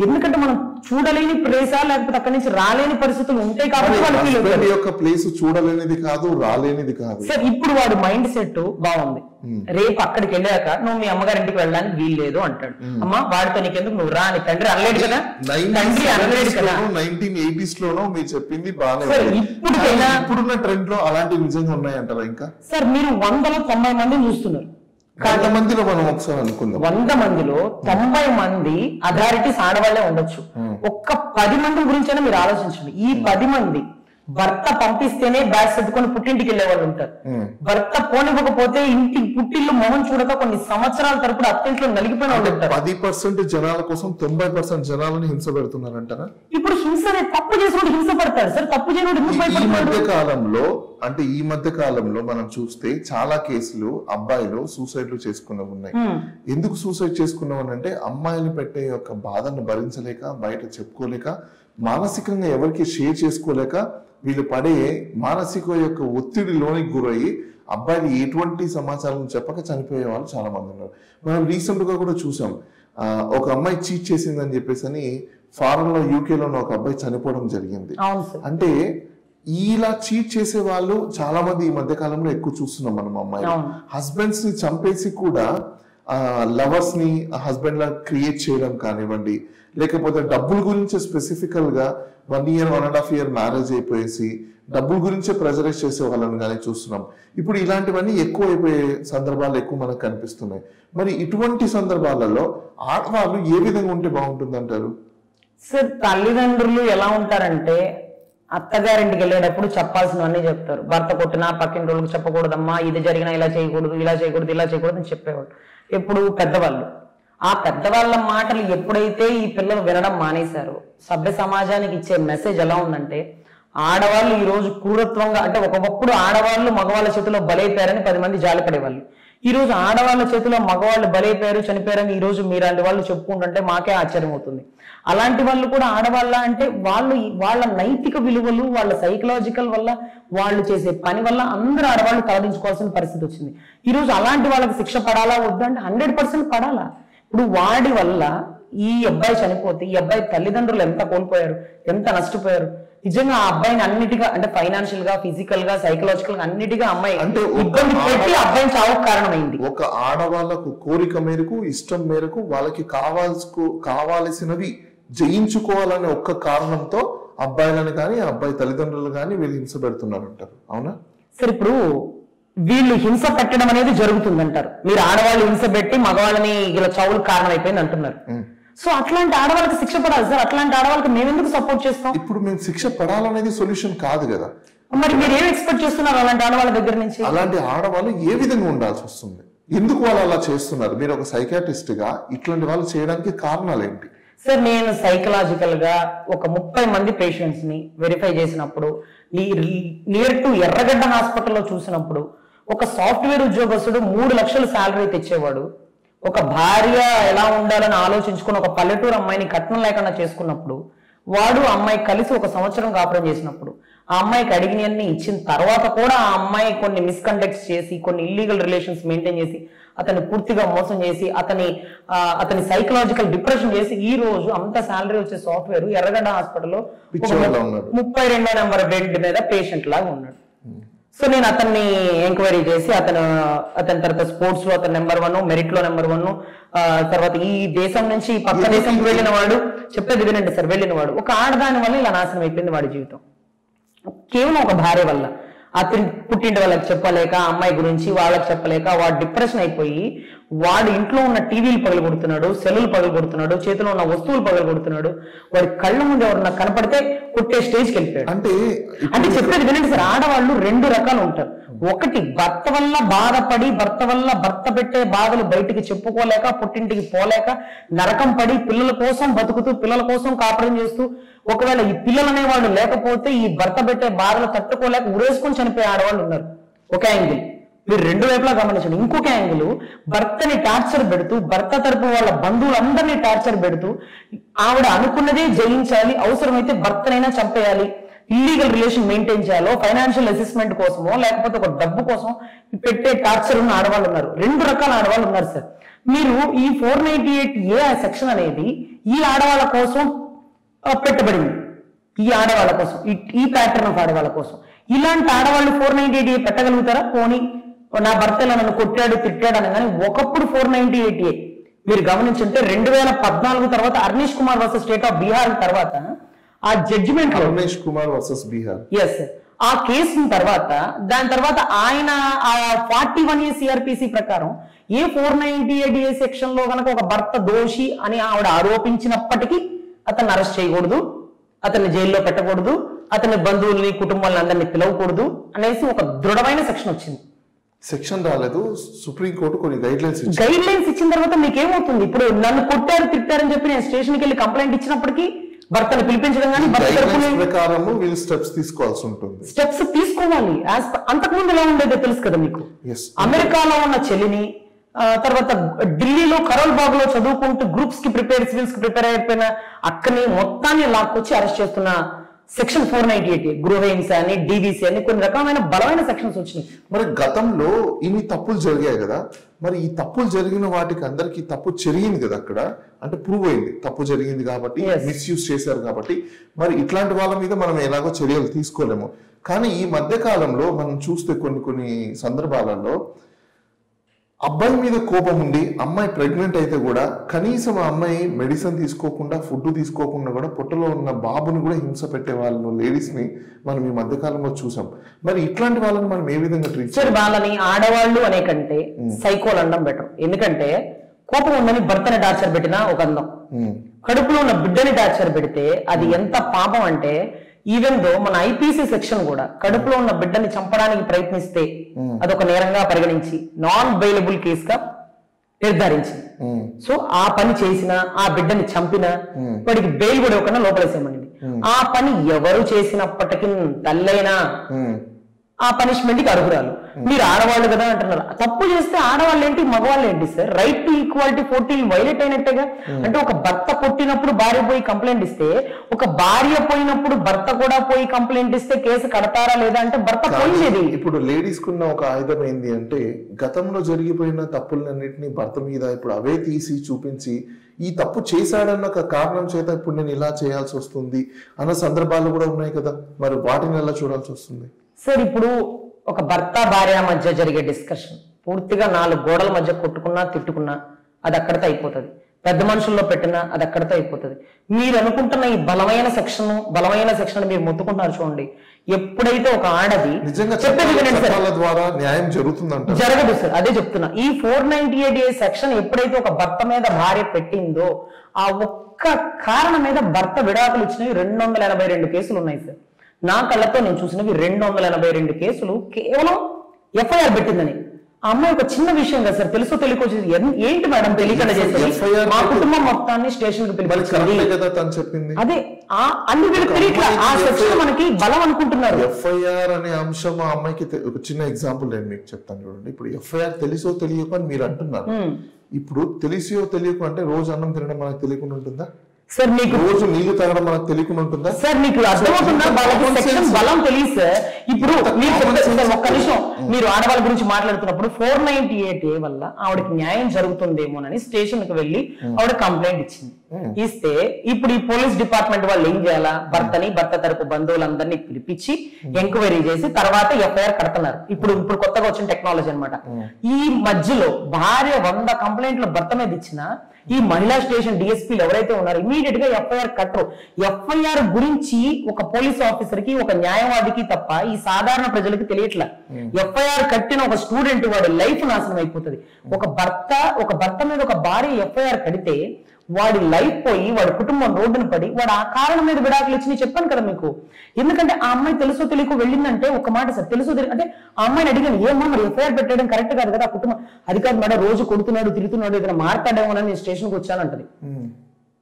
ఎందుకంటే మనం చూడలేని ప్లేస లేకపోతే అక్కడి నుంచి రాలేని పరిస్థితులు ఉంటాయి కాబట్టి వాళ్ళు ఫీల్ అవుతారు. హస్బెండ్ యొక్క ప్లేస్ చూడలేనిది కాదు, రాలేనిది కాదు. సార్ ఇప్పుడు వాడు మైండ్ సెట్ బాగుంది, రేపు అక్కడికి వెళ్ళాక నువ్వు మీ అమ్మగారి ఇంటికి వెళ్ళడానికి వీలు లేదు అంటాడు. అమ్మా వాడితో నీకెందుకు, నువ్వు రా అని తండ్రి అనలేడు కదా, తండ్రి అనలేడు కదా. 1980s లోనో మీరు చెప్పింది బాగానే, సార్ ఇప్పుడుకైనా ఇప్పుడున్న ట్రెండ్ లో అలాంటివి నిజంగా ఉన్నాయంటారా? ఇంకా సార్ మీరు 100లో 90 మందిని చూస్తున్నారు, 100 మందిలో మనం ఒకసారి అనుకుందాం, 100 మందిలో 90 మంది అథారిటీస్ ఆడవాళ్లే ఉండొచ్చు. ఒక్క 10 మంది గురించైనా మీరు ఆలోచించండి. ఈ 10 మంది భర్త పంపిస్తేనే బ్యాగ్ సర్దుకొని పుట్టింటికి వెళ్లే వాళ్ళు ఉంటారు. భర్త పోనివ్వకపోతే ఇంటి పుట్టిల్లు మొహం చూడక కొన్ని సంవత్సరాల తరపుడు అత్తింట్లో నలిగిపోయిన వాళ్ళు ఉంటారు. 10% జనాల కోసం 90% జనాలను హింస పెడుతున్నారంటారా? ఇప్పుడు హింస తప్పు చేసుకుంటే హింస పడతారు సార్, తప్పు చేయడం ఎందుకు భయపడతారు? ఈ మధ్య కాలంలో మనం చూస్తే చాలా కేసులు అబ్బాయిలు సూసైడ్లు చేసుకున్నవి ఉన్నాయి. ఎందుకు సూసైడ్ చేసుకున్నామని అంటే అమ్మాయిలు పెట్టే యొక్క బాధను భరించలేక, బయట చెప్పుకోలేక, మానసికంగా ఎవరికి షేర్ చేసుకోలేక, వీళ్ళు పడే మానసిక యొక్క ఒత్తిడిలోనికి గురయ్యి అబ్బాయిలు ఎటువంటి సమాచారం చెప్పక చనిపోయే వాళ్ళు చాలా మంది ఉన్నారు. మనం రీసెంట్ గా కూడా చూసాం, ఒక అమ్మాయి చీట్ చేసిందని చెప్పేసి ఫారెన్ లో యూకేలోనే ఒక అబ్బాయి చనిపోవడం జరిగింది. అంటే ఇలా చీట్ చేసే వాళ్ళు చాలా మంది ఈ మధ్య కాలంలో ఎక్కువ చూస్తున్నాం మనం. అమ్మాయిలు హస్బెండ్స్ ని చంపేసి కూడా లవర్స్ ని హస్బెండ్ లా క్రియేట్ చేయడం కానివ్వండి, లేకపోతే డబ్బుల గురించి స్పెసిఫికల్ గా 1 year 1.5 year మ్యారేజ్ అయిపోయేసి డబ్బుల గురించే ప్రెజరైజ్ చేసే వాళ్ళని కానీ చూస్తున్నాం. ఇప్పుడు ఇలాంటివన్నీ ఎక్కువ అయిపోయే సందర్భాలు ఎక్కువ మనకు కనిపిస్తున్నాయి. మరి ఇటువంటి సందర్భాలలో ఆడవాళ్ళు ఏ విధంగా ఉంటే బాగుంటుంది అంటారు? సార్ తల్లిదండ్రులు ఎలా ఉంటారంటే అత్తగారింటికి వెళ్ళేటప్పుడు చెప్పాల్సినవన్నీ చెప్తారు. భర్త కొట్టినా పక్కింటి వాళ్ళకి చెప్పకూడదమ్మా, ఇది జరిగినా ఇలా చేయకూడదు, ఇలా చేయకూడదు, ఇలా చేయకూడదు అని చెప్పేవాళ్ళు. ఎప్పుడు పెద్దవాళ్ళు. ఆ పెద్దవాళ్ళ మాటలు ఎప్పుడైతే ఈ పిల్లలు వినడం మానేశారో, సభ్య సమాజానికి ఇచ్చే మెసేజ్ ఎలా ఉందంటే, ఆడవాళ్ళు ఈ రోజు క్రూరత్వంగా, అంటే ఒకప్పుడు ఆడవాళ్ళు మగవాళ్ళ చేతిలో బలైపోయారని 10 మంది జాలిపడేవాళ్ళు. ఈ రోజు ఆడవాళ్ళ చేతిలో మగవాళ్ళు బలైపోయారు, చనిపోయారని ఈ రోజు మీలాంటి వాళ్ళు చెప్పుకుంటుంటే మాకే ఆశ్చర్యం అవుతుంది. అలాంటి వాళ్ళు కూడా ఆడవాళ్ళ అంటే వాళ్ళ నైతిక విలువలు, వాళ్ళ సైకలాజికల్ వల్ల, వాళ్ళు చేసే పని వల్ల అందరూ ఆడవాళ్ళు తలదించుకోవాల్సిన పరిస్థితి వచ్చింది. ఈ రోజు అలాంటి వాళ్ళకి శిక్ష పడాలా వద్దా అంటే 100% పడాలా. ఇప్పుడు వాడి వల్ల ఈ అబ్బాయి చనిపోతే ఈ అబ్బాయి తల్లిదండ్రులు ఎంత కోల్పోయారు, ఎంత నష్టపోయారు. నిజంగా ఆ అబ్బాయిని అన్నిటిగా, అంటే ఫైనాన్షియల్ గా, ఫిజికల్ గా, సైకలాజికల్ గా అన్నిటిగా అమ్మాయి అంటే ఇబ్బంది పెట్టి అబ్బాయిని చావుకు కారణమైంది. ఒక ఆడవాళ్ళకు కోరిక మేరకు, ఇష్టం మేరకు వాళ్ళకి కావాల్సినవి జయించుకోవాలనే ఒక్క కారణంతో అబ్బాయిలను కానీ అబ్బాయి తల్లిదండ్రులు కానీ వీళ్ళు హింస పెడుతున్నారంటారు. అవునా సరే? ఇప్పుడు వీళ్ళు హింస పెట్టడం అనేది జరుగుతుందంటారు. మీరు ఆడవాళ్ళు హింస పెట్టి మగవాళ్ళని ఇలా చావులకు కారణం అయిపోయింది అంటున్నారు. సో అట్లాంటి ఆడవాళ్ళకి శిక్ష పడాలి సార్. అట్లాంటి ఆడవాళ్ళకి మేము ఎందుకు సపోర్ట్ చేస్తాం? ఇప్పుడు మేము శిక్ష పడాలనేది సొల్యూషన్ కాదు కదా. మరి మీరు ఏం ఎక్స్పెక్ట్ చేస్తున్నారు అలాంటి ఆడవాళ్ళ దగ్గర నుంచి? అలాంటి ఆడవాళ్ళు ఏ విధంగా ఉండాల్సి వస్తుంది? ఎందుకు వాళ్ళు అలా చేస్తున్నారు? మీరు ఒక సైకాట్రిస్ట్ గా ఇట్లాంటి వాళ్ళు చేయడానికి కారణాలు ఏంటి? సార్ నేను సైకలాజికల్ గా ఒక 30 మంది పేషెంట్స్ ని వెరిఫై చేసినప్పుడు, నియర్ టు ఎర్రగడ్డ హాస్పిటల్లో చూసినప్పుడు, ఒక సాఫ్ట్వేర్ ఉద్యోగస్తుడు 3 లక్షలు శాలరీ తెచ్చేవాడు, ఒక భార్య ఎలా ఉండాలని ఆలోచించుకుని ఒక పల్లెటూరు అమ్మాయిని కట్నం లేకుండా చేసుకున్నప్పుడు, వాడు అమ్మాయి కలిసి 1 సంవత్సరం కాపురం చేసినప్పుడు, ఆ అమ్మాయికి అడిగినవన్నీ ఇచ్చిన తర్వాత కూడా ఆ అమ్మాయి కొన్ని మిస్కండక్ట్స్ చేసి, కొన్ని ఇల్లీగల్ రిలేషన్స్ మెయింటైన్ చేసి, అతన్ని పూర్తిగా మోసం చేసి, అతని సైకలాజికల్ డిప్రెషన్ చేసి, ఈ రోజు అంత శాలరీ వచ్చే సాఫ్ట్వేర్ ఎర్రగడ్డ హాస్పిటల్లో 32వ నెంబర్ బెడ్ మీద పేషెంట్ లాగా ఉన్నాడు. సో నేను అతన్ని ఎంక్వైరీ చేసి అతని తర్వాత స్పోర్ట్స్ లో అతను నెంబర్ 1, మెరిట్ లో నెంబర్ 1, తర్వాత ఈ దేశం నుంచి పక్క దేశంకి వెళ్ళిన వాడు, చెప్పేది వినండి సార్, వెళ్ళిన వాడు ఒక ఆడదాని వల్ల ఇలా నాశనం అయిపోయింది వాడి జీవితం. కేవలం ఒక భార్య వల్ల. అతని పుట్టింటి వాళ్ళకి చెప్పలేక, అమ్మాయి గురించి వాళ్ళకి చెప్పలేక వాడు డిప్రెషన్ అయిపోయి, వాడు ఇంట్లో ఉన్న టీవీలు పగలగొడుతున్నాడు, సెల్లులు పగలగొడుతున్నాడు, చేతిలో ఉన్న వస్తువులు పగలగొడుతున్నాడు, వాడి కళ్ళ ముందు ఎవరన్నా కనపడితే కొట్టే స్టేజ్కి వెళ్ళిపోయాడు. అంటే చెప్పేది వినండి సార్, ఆడవాళ్ళు 2 రకాలు ఉంటారు. ఒకటి భర్త వల్ల బాధపడి, భర్త పెట్టే బాధలు బయటికి చెప్పుకోలేక, పుట్టింటికి పోలేక నరకం పడి, పిల్లల కోసం బతుకుతూ, పిల్లల కోసం కాపురం చేస్తూ, ఒకవేళ ఈ పిల్లలు అనేవాళ్ళు లేకపోతే ఈ భర్త పెట్టే బాధలు తట్టుకోలేక ఉరేసుకొని చనిపోయే ఆడవాళ్ళు ఉన్నారు. ఒక యాంగిల్ మీరు 2 వైపులా గమనించండి. ఇంకొక యాంగిల్ భర్తని టార్చర్ పెడుతూ, భర్త తరపు వాళ్ళ బంధువులందరినీ టార్చర్ పెడుతూ, ఆవిడ అనుకున్నదే జయించాలి, అవసరమైతే భర్తనైనా చంపేయాలి, ఇల్లీగల్ రిలేషన్ మెయింటైన్ చేయాలో, ఫైనాన్షియల్ అసెస్మెంట్ కోసమో, లేకపోతే ఒక డబ్బు కోసం పెట్టే టార్చర్ ఉన్న ఆడవాళ్ళు ఉన్నారు. 2 రకాల ఆడవాళ్ళు ఉన్నారు సార్. మీరు ఈ 498A సెక్షన్ అనేది ఈ ఆడవాళ్ళ కోసం పెట్టబడింది. ఈ ఆడవాళ్ళ కోసం, ఈ ప్యాటర్న్ ఆఫ్ ఆడవాళ్ళ కోసం. ఇలాంటి ఆడవాళ్ళు 498A పెట్టగలుగుతారా? పోనీ నా భర్త ఇలా నన్ను కొట్టాడు తిట్టాడు అని. కానీ ఒకప్పుడు 498A మీరు గమనించుంటే 2014 తర్వాత Arnesh Kumar versus state of Bihar తర్వాత ఆ జడ్జిమెంట్ అర్నీష్ కుమార్ వర్సెస్ బీహార్ ఆ కేసు తర్వాత దాని తర్వాత ఆయన ఆ 41A CRPC ప్రకారం ఏ 498A సెక్షన్ లో కనుక ఒక భర్త దోషి అని ఆవిడ ఆరోపించినప్పటికీ అతన్ని అరెస్ట్ చేయకూడదు, అతన్ని జైల్లో పెట్టకూడదు, అతని బంధువుల్ని కుటుంబాలను అందరినీ పిలవకూడదు అనేసి ఒక దృఢమైన సెక్షన్ వచ్చింది. సెక్షన్ రాలేదు, సుప్రీంకోర్టు కొన్ని గైడ్ లైన్స్ ఇచ్చిన తర్వాత మీకేమవుతుంది? ఇప్పుడు నన్ను కొట్టారు తిట్టారని చెప్పి నేను స్టేషన్కి వెళ్ళి కంప్లైంట్ ఇచ్చినప్పటికీ భర్తను పిలిపించడం కానీ ప్రకారము వీళ్ళు స్టెప్స్ తీసుకోవాల్సి ఉంటుంది. స్టెప్స్ తీసుకోవాలి. అంతకుముందు ఎలా ఉండేదో తెలుసు కదా మీకు. అమెరికాలో ఉన్న చెల్లిని తర్వాత ఢిల్లీలో కరోల్ బాగ్ లో చదువుకుంటూ గ్రూప్స్ కి సివిల్స్ కి ప్రిపేర్ అయిపోయిన అక్కని మొత్తాన్ని లాక్కొచ్చి అరెస్ట్ చేస్తున్న సెక్షన్ 498 గృహహింస అని DVC అని కొన్ని రకమైన బలమైన సెక్షన్స్ వచ్చినాయి. మరి గతంలో ఇన్ని తప్పులు జరిగాయి కదా, మరి ఈ తప్పులు జరిగిన వాటికి అందరికి తప్పు జరిగింది కదా, అక్కడ అంటే ప్రూవ్ అయింది తప్పు జరిగింది కాబట్టి, మిస్యూజ్ చేశారు కాబట్టి, మరి ఇట్లాంటి వాళ్ళ మీద మనం ఎలాగో చర్యలు తీసుకోలేము. కానీ ఈ మధ్య కాలంలో మనం చూస్తే కొన్ని సందర్భాలలో అబ్బాయి మీద కోపం ఉండి అమ్మాయి ప్రెగ్నెంట్ అయితే కూడా కనీసం ఆ అమ్మాయి మెడిసిన్ తీసుకోకుండా ఫుడ్ తీసుకోకుండా కూడా పొట్టలో ఉన్న బాబుని కూడా హింస పెట్టే వాళ్ళను లేడీస్ ని మనం ఈ మధ్య కాలంలో చూసాం. మరి ఇట్లాంటి వాళ్ళని మనం ఏ విధంగా ట్రీట్ చేయాలి? వాళ్ళని ఆడవాళ్ళు అనే కంటే సైకోలు అనడం బెటర్. ఎందుకంటే కోపం ఉందని భర్తని టార్చర్ పెట్టినా ఒక అందం, కడుపులో ఉన్న బిడ్డని టార్చర్ పెడితే అది ఎంత పాపం అంటే ఈవెన్ దో మన IPC సెక్షన్ కూడా కడుపులో ఉన్న బిడ్డని చంపడానికి ప్రయత్నిస్తే అదొక నేరంగా పరిగణించి నాన్ బెయిలబుల్ కేసుగా నిర్ధారించింది. సో ఆ పని చేసిన ఆ బిడ్డని చంపిన వాడికి బెయిల్ కూడా ఇవ్వకుండా లోపలేసేయమనింది. ఆ పని ఎవరు చేసినప్పటికీ తల్లైనా ఆ పనిష్మెంట్ కి అర్హురాలు. మీరు ఆడవాళ్ళు కదా అంటున్నారు. తప్పు చేస్తే ఆడవాళ్ళు ఏంటి మగవాళ్ళు ఏంటి sir? Right to equality 14 violate అయినట్టుగా. అంటే ఒక భర్త కొట్టినప్పుడు భార్య పోయి కంప్లైంట్ ఇస్తే, ఒక భార్య పోయినప్పుడు భర్త కూడా పోయి కంప్లైంట్ ఇస్తే కేసు కడతారా లేదా అంటే భర్త పోయింది. ఇప్పుడు లేడీస్ కున్న ఒక ఆయుధం ఏంది అంటే గతంలో జరిగిపోయిన తప్పులన్నింటినీ భర్త మీద ఇప్పుడు అవే తీసి చూపించి ఈ తప్పు చేశాడన్న ఒక కారణం చేత ఇప్పుడు నేను ఇలా చేయాల్సి వస్తుంది అన్న సందర్భాలు కూడా ఉన్నాయి కదా, మరి వాటిని ఎలా చూడాల్సి వస్తుంది? సార్ ఇప్పుడు ఒక భర్త భార్య మధ్య జరిగే డిస్కషన్ పూర్తిగా 4 గోడల మధ్య కొట్టుకున్నా తిట్టుకున్నా అది అక్కడితో అయిపోతుంది. పెద్ద మనుషుల్లో పెట్టినా అది అక్కడితో అయిపోతుంది. మీరు అనుకుంటున్న ఈ బలమైన సెక్షన్ మీరు మొత్తుకుంటున్నారు చూడండి. ఎప్పుడైతే ఒక ఆడది న్యాయం జరగదు సార్, అదే చెప్తున్నా. ఈ 498A సెక్షన్ ఎప్పుడైతే ఒక భర్త మీద భార్య పెట్టిందో ఆ ఒక్క కారణం మీద భర్త విడాకులు ఇచ్చినవి 282 కేసులు ఉన్నాయి సార్. నా కళ్ళతో నేను చూసినవి 282 కేసులు కేవలం FIR పెట్టిందని. ఆ అమ్మాయి ఒక చిన్న విషయం కదా సార్, తెలుసో తెలియకో ఏంటి మేడం తెలియకుండా చేసేది మా కుటుంబం మొత్తాన్ని స్టేషన్ కి పిలిపించింది. అదే అన్ని వీళ్ళు తెలియట్లా ఆ సెక్షన్ మనకి బలం అనుకుంటున్నారు. FIR అనే అంశం ఆ అమ్మాయికి ఒక చిన్న ఎగ్జాంపుల్ నేను మీకు చెప్తాను చూడండి. ఇప్పుడు FIR తెలుసో తెలియక అని మీరు అంటున్నారు. ఇప్పుడు తెలిసో తెలియక అంటే రోజు అన్నం తినడం మనకు తెలియకుండా ఉంటుందా సార్? మీకు రోజు నీళ్లు తాగడం మనకు తెలియకుండా ఉంటుందా సార్? మీకు అర్థమవుతుందా వాళ్ళకి సెక్షన్ బలం తెలియదు సార్. ఇప్పుడు మీరు ఒక్క నిమిషం, మీరు ఆడవాళ్ళ గురించి మాట్లాడుతున్నప్పుడు 498A వల్ల ఆవిడకి న్యాయం జరుగుతుందేమోనని స్టేషన్ కి వెళ్ళి ఆవిడ కంప్లైంట్ ఇచ్చింది. ఇస్తే ఇప్పుడు ఈ పోలీస్ డిపార్ట్మెంట్ వాళ్ళు ఏం చేయాలా? భర్త తరపు బంధువులందరినీ పిలిపించి ఎంక్వైరీ చేసి తర్వాత FIR కడుతున్నారు. ఇప్పుడు కొత్తగా వచ్చిన టెక్నాలజీ అనమాట. ఈ మధ్యలో భార్య 100 కంప్లైంట్లు భర్త మీద ఇచ్చిన ఈ మహిళా స్టేషన్ DSPలు ఎవరైతే ఉన్నారో ఇమీడియట్ గా FIR కట్టరు. FIR గురించి ఒక పోలీస్ ఆఫీసర్ కి ఒక న్యాయవాదికి తప్ప ఈ సాధారణ ప్రజలకి తెలియట్లా. FIR కట్టిన ఒక స్టూడెంట్ వాడి లైఫ్ నాశనం అయిపోతుంది. ఒక భర్త మీద ఒక భార్య FIR కడితే వాడి లైఫ్ పోయి వాడి కుటుంబం రోడ్డున పడి వాడు ఆ కారణం మీద విడాకులు ఇచ్చి చెప్పాను కదా మీకు. ఎందుకంటే ఆ అమ్మాయి తెలుసో తెలియకో వెళ్ళిందంటే ఒక మాట సార్, తెలుసో అంటే ఆ అమ్మాయిని అడిగాను ఏమో మరి FIR పెట్టడం కరెక్ట్ కాదు కదా, ఆ కుటుంబం అది కాదు మేడం రోజు కొడుతున్నాడు తిరుగుతున్నాడు ఏదైనా మాట్లాడేమో అని నేను స్టేషన్కి వచ్చానంటది.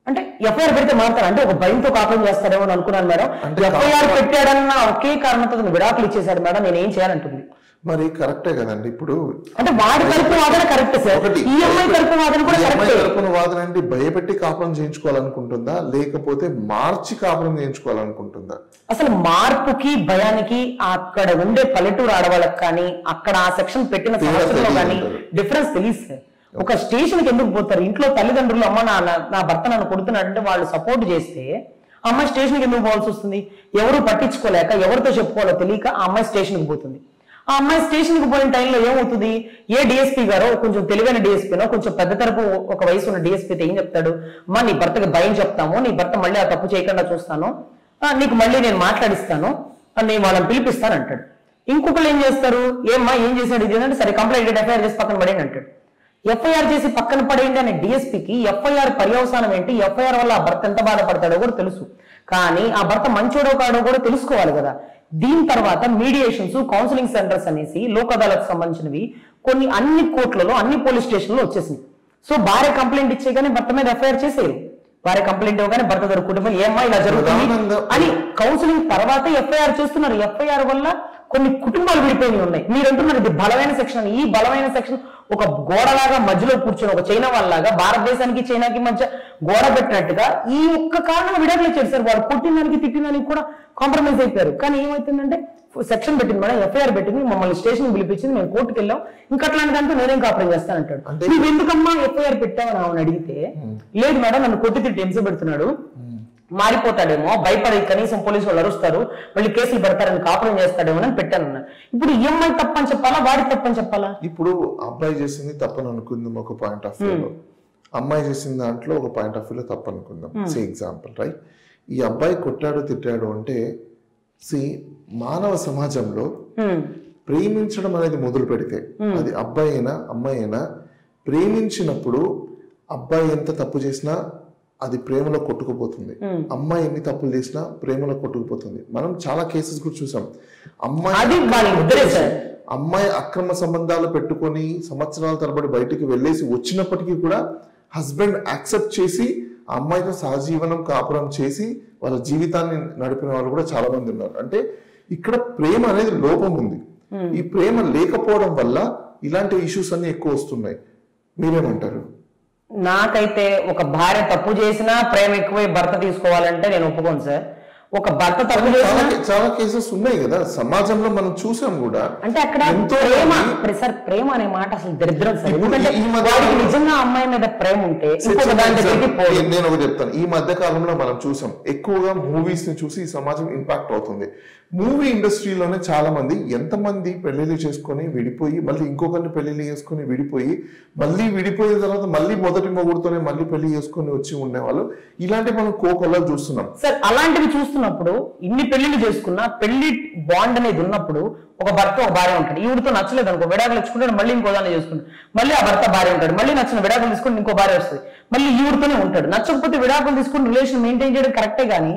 అంటే FIR పెడితే మారుతారు అంటే ఒక భయంతో కాపురం చేస్తాడేమో అని అనుకున్నాను మేడం. FIR పెట్టాడన్న ఒకే కారణంతో విడాకులు ఇచ్చేసాడు మేడం, నేను ఏం చేయాలంటుంది. మరి కరెక్టే కదండి. ఇప్పుడు అంటే వాడి తరపున వాదన కరెక్ట్ సార్, ఈఎంఐ తరపున వాదన కూడా కరెక్ట్. తరపున వాదన అంటే భయపెట్టి కాపురం చేయించుకోవాలనుకుంటుందా లేకపోతే మార్చి కాపురం చేయించుకోవాలనుకుంటుందా? అసలు మార్పుకి భయానికి అక్కడ ఉండే పల్లెటూరు ఆడవాళ్ళకి కానీ అక్కడ ఆ సెక్షన్ పెట్టిన సంవత్సరంలో కానీ డిఫరెన్స్ తెలియదు సార్. ఒక స్టేషన్కి ఎందుకు పోతారు? ఇంట్లో తల్లిదండ్రులు అమ్మ నా భర్త నన్ను కొడుతున్నాడంటే వాళ్ళు సపోర్ట్ చేస్తే ఆ అమ్మాయి స్టేషన్కి ఎందుకు పోవాల్సి వస్తుంది? ఎవరు పట్టించుకోలేక ఎవరితో చెప్పుకోవాలో తెలియక ఆ అమ్మాయి స్టేషన్కి పోతుంది. ఆ అమ్మాయి స్టేషన్కి పోయిన టైంలో ఏమవుతుంది? ఏ డిఎస్పీ గారో, కొంచెం తెలివైన డిఎస్పీనో, కొంచెం పెద్ద తరపు ఒక వయసు ఉన్న డిఎస్పీ ఏం చెప్తాడు? అమ్మా నీ భర్తకి భయం చెప్తాము, నీ భర్త మళ్ళీ ఆ తప్పు చేయకుండా చూస్తాను, నీకు మళ్ళీ నేను మాట్లాడిస్తాను, నేను వాళ్ళని పిలిపిస్తాను అంటాడు. ఇంకొకళ్ళు ఏం చేస్తారు? ఏమ్మా ఏం చేశాడు ఇది అంటే, సరే కంప్లైంట్ ఎఫ్ఐఆర్ చేసి పక్కన పడేయండి అంటాడు. ఎఫ్ఐఆర్ చేసి పక్కన పడేయండి అనే డిఎస్పీకి ఎఫ్ఐఆర్ పర్యవసానం ఏంటి, ఎఫ్ఐఆర్ వల్ల ఆ భర్త ఎంత బాధపడతాడో కూడా తెలుసు. కానీ ఆ భర్త మంచోడో కాడో కూడా తెలుసుకోవాలి కదా. దీని తర్వాత మీడియేషన్స్, కౌన్సిలింగ్ సెంటర్స్ అనేసి లోక్ అదాలత్ సంబంధించినవి కొన్ని అన్ని కోర్టులలో, అన్ని పోలీస్ స్టేషన్లో వచ్చేసింది. సో భార్య కంప్లైంట్ ఇచ్చేగానే భర్త మీద ఎఫ్ఐఆర్ చేసేరు. భార్య కంప్లైంట్ ఇవ్వగానే భర్త దగ్గర కుటుంబం ఏమ్మా ఇలా జరుగుతుంది అని కౌన్సిలింగ్ తర్వాత ఎఫ్ఐఆర్ చేస్తున్నారు. ఎఫ్ఐఆర్ వల్ల కొన్ని కుటుంబాలు విడిపోయి ఉన్నాయి. మీరు అంటున్నారు ఇది బలమైన సెక్షన్. ఈ బలమైన సెక్షన్ ఒక గోడలాగా మధ్యలో కూర్చొని ఒక చైనా వాళ్ళలాగా భారతదేశానికి చైనాకి మధ్య గోడ పెట్టినట్టుగా ఈ ఒక్క కారణం విడాకులు చేశారు. వాడు కొట్టినానికి తిట్టినానికి కూడా కాంప్రమైజ్ అయిపోయారు. కానీ ఏమైతుందంటే సెక్షన్ పెట్టింది మేడం, ఎఫ్ఐఆర్ పెట్టింది, మమ్మల్ని స్టేషన్ పిలిపించింది, మేము కోర్టుకు వెళ్ళాం, ఇంకా అట్లాంటి దాంట్లో నేనేం కాపురం చేస్తానంటాడు. నువ్వు ఎందుకమ్మా ఎఫ్ఐఆర్ పెట్టావని ఆమెను అడిగితే, లేదు మేడం నన్ను కొట్టి తిట్టి హింస పెడుతున్నాడు, మారిపోతాడేమో, భయపడి కనీసం పోలీసు వాళ్ళు అరుస్తారు, మళ్ళీ కేసులు పెడతారని కాపురం చేస్తాడేమో అని పెట్టాను. ఇప్పుడు ఈఎంఐ తప్పని చెప్పాలా, వాడి తప్పని చెప్పాలా? ఇప్పుడు అబ్బాయి చేసింది తప్పని అనుకుందాం ఒక పాయింట్ ఆఫ్ వ్యూలో, అమ్మాయి చేసిన దాంట్లో ఒక పాయింట్ ఆఫ్ వ్యూలో తప్పు అనుకుందాం. సే ఎగ్జాంపుల్ రైట్, ఈ అబ్బాయి కొట్టాడు తిట్టాడు అంటే మానవ సమాజంలో ప్రేమించడం అనేది మొదలు పెడితే, అది అబ్బాయి అయినా అమ్మాయి అయినా, ప్రేమించినప్పుడు అబ్బాయి ఎంత తప్పు చేసినా అది ప్రేమలో కొట్టుకుపోతుంది, అమ్మాయి ఎన్ని తప్పులు చేసినా ప్రేమలో కొట్టుకుపోతుంది. మనం చాలా కేసెస్ కూడా చూసాం. అమ్మాయి అక్రమ సంబంధాలు పెట్టుకొని సంవత్సరాల తరబడి బయటికి వెళ్ళేసి వచ్చినప్పటికీ కూడా హస్బెండ్ యాక్సెప్ట్ చేసి ఆ అమ్మాయితో సహజీవనం కాపురం చేసి వాళ్ళ జీవితాన్ని నడిపిన వాళ్ళు కూడా చాలా మంది ఉన్నారు. అంటే ఇక్కడ ప్రేమ అనేది లోపం ఉంది. ఈ ప్రేమ లేకపోవడం వల్ల ఇలాంటి ఇష్యూస్ అన్ని ఎక్కువ వస్తున్నాయి. మీరేమంటారు? నాకైతే ఒక భార్య తప్పు చేసినా ప్రేమ ఎక్కువై భర్త తీసుకోవాలంటే నేను ఒప్పుకోను సార్. ఒక భర్త తప్పు చేసినా చాలా కేసెస్ ఉన్నాయి కదా సమాజంలో, మనం చూసాం కూడా. అంటే అక్కడ ప్రేమ, సార్ ప్రేమ అనే మాట అసలు దరిద్రం సార్. ఎందుకంటే వాడికి నిజంగా అమ్మాయి మీద ప్రేమ ఉంటే నేను ఒకటి చెప్తాను. ఈ మధ్య కాలంలో మనం చూసాం, ఎక్కువగా మూవీస్ ని చూసి ఈ సమాజం ఇంపాక్ట్ అవుతుంది. మూవీ ఇండస్ట్రీలోనే చాలా మంది ఎంతమంది పెళ్లిళ్ళు చేసుకొని విడిపోయి మళ్ళీ ఇంకొకరిని పెళ్లిళ్ళు చేసుకొని విడిపోయి మళ్ళీ విడిపోయిన తర్వాత మళ్ళీ మొదటి మొగుడుతోనే మళ్ళీ పెళ్లి చేసుకొని వచ్చి ఉండేవాళ్ళు. ఇలాంటివి మనం కోకొల్లా చూస్తున్నాం సార్. అలాంటివి చూస్తున్నప్పుడు ఇన్ని పెళ్లిళ్ళు చేసుకున్నా పెళ్లి బాండ్ అనేది ఉన్నప్పుడు ఒక భర్త ఒక భార్య ఉంటాడు. ఈవిడితో నచ్చలేదు అనుకో విడాకులు ఇచ్చుకుంటాడు, మళ్ళీ ఇంకో దాన్ని చేసుకుంటాడు, మళ్ళీ ఆ భర్త భార్య ఉంటాడు, మళ్ళీ నచ్చిన విడాకులు తీసుకుని ఇంకో భార్య వస్తుంది, మళ్ళీ ఈవిడితోనే ఉంటాడు. నచ్చకపోతే విడాకులు తీసుకుని రిలేషన్ మెయింటైన్ చేయడం కరెక్టే, కానీ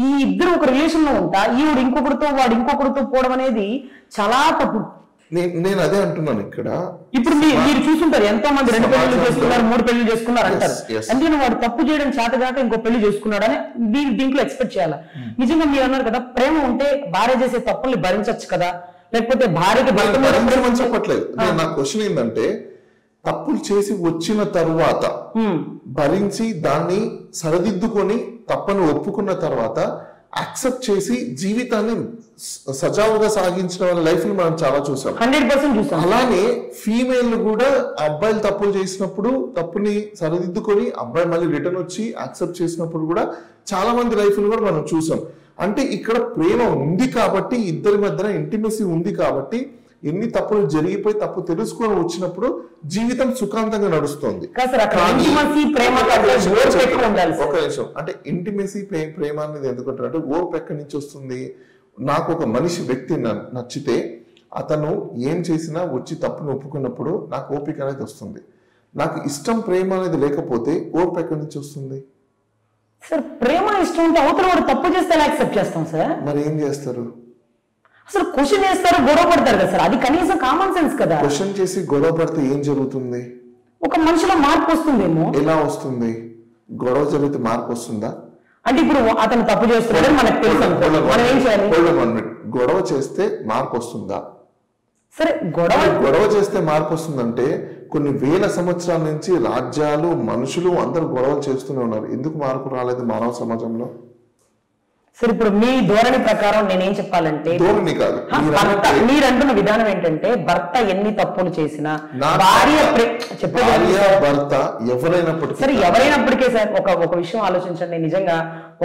ఈ ఇద్దరు ఒక రిలేషన్ లో ఉంటా ఈవిడ ఇంకొకరితో వాడు ఇంకొకరితో పోవడం అనేది చాలా తప్పు. నేను అదే అంటున్నాను ఇక్కడ. ఇప్పుడు మీరు చూసుంటారు ఎంతో మంది 2 పెళ్లిళ్ళు చేసుకున్నారు, 3 పెళ్లిళ్ళు చేసుకున్నారు అంటారు. అంటే వాడు తప్పు చేయడం చేతగాక ఇంకో పెళ్లి చేసుకున్నాడని దీంట్లో ఎక్స్పెక్ట్ చేయాలి. నిజంగా మీరు అన్నారు కదా ప్రేమ ఉంటే భార్య చేసే తప్పుల్ని భరించచ్చు కదా, లేకపోతే భార్యకి భరించమని చెప్పట్లేదు. నా క్వశ్చన్ ఏంటంటే, తప్పులు చేసి వచ్చిన తరువాత భరించి దాన్ని సరిదిద్దుకొని తప్పని ఒప్పుకున్న తర్వాత యాక్సెప్ట్ చేసి జీవితాన్ని సజావుగా సాగించిన వాళ్ళ లైఫ్ ని మనం చాలా చూసాం. 100% చూసాం. అలానే ఫీమేల్ కూడా అబ్బాయిలు తప్పులు చేసినప్పుడు తప్పుని సరిదిద్దుకొని అబ్బాయి మళ్ళీ రిటర్న్ వచ్చి యాక్సెప్ట్ చేసినప్పుడు కూడా చాలా మంది లైఫ్ కూడా మనం చూసాం. అంటే ఇక్కడ ప్రేమ ఉంది కాబట్టి, ఇద్దరి మధ్యన ఇంటిమెసీ ఉంది కాబట్టి, ఎన్ని తప్పులు జరిగిపోయి తప్పు తెలుసుకొని వచ్చినప్పుడు జీవితం సుఖాంతంగా నడుస్తుంది. ఒక నిమిషం, అంటే ఇంటిమెసీ ప్రేమ అనేది ఎందుకంటే ఓర్పు ఎక్కడి నుంచి వస్తుంది? నాకు ఒక మనిషి వ్యక్తి నచ్చితే అతను ఏం చేసినా వచ్చి తప్పును ఒప్పుకున్నప్పుడు నాకు ఓపిక అనేది వస్తుంది. నాకు ఇష్టం ప్రేమ అనేది లేకపోతే ఓర్పు ఎక్కడి నుంచి వస్తుంది? సార్ ప్రేమ ఇష్టం ఉంటే అవతల వాడు తప్పు చేస్తే ఎలా యాక్సెప్ట్ చేస్తాం సార్? మరి ఏం చేస్తారు? అసలు క్వశ్చన్ చేస్తారు, గొడవ పడతారు కదా సార్. అది కనీసం కామన్ సెన్స్ కదా. క్వశ్చన్ చేసి గొడవ పడితే ఏం జరుగుతుంది? ఒక మనిషిలో మార్పు వస్తుందేమో. ఎలా వస్తుంది? గొడవ జరిగితే మార్పు వస్తుందా? అంటే ఇప్పుడు అతను తప్పు చేస్తున్నాడు మనకు తెలుసు, మనం ఏం చేయాలి? గొడవ చేస్తే మార్పు వస్తుందా? సరే గొడవ చేస్తే మార్పు వస్తుందంటే కొన్ని వేల సంవత్సరాల నుంచి రాజ్యాలు మనుషులు అందరూ గొడవలు చేస్తూనే ఉన్నారు. ఎందుకు మార్పు రాలేదు మానవ సమాజంలో? సరే ఇప్పుడు మీ ధోరణి ప్రకారం నేనేం చెప్పాలంటే ధోరణి కాదు, మీరు అంటున్న విధానం ఏంటంటే భర్త ఎన్ని తప్పులు చేసినా భార్య భర్త ఎవరైనప్పటికీ సరే ఎవరైనప్పటికే సార్ ఒక విషయం ఆలోచించండి. నిజంగా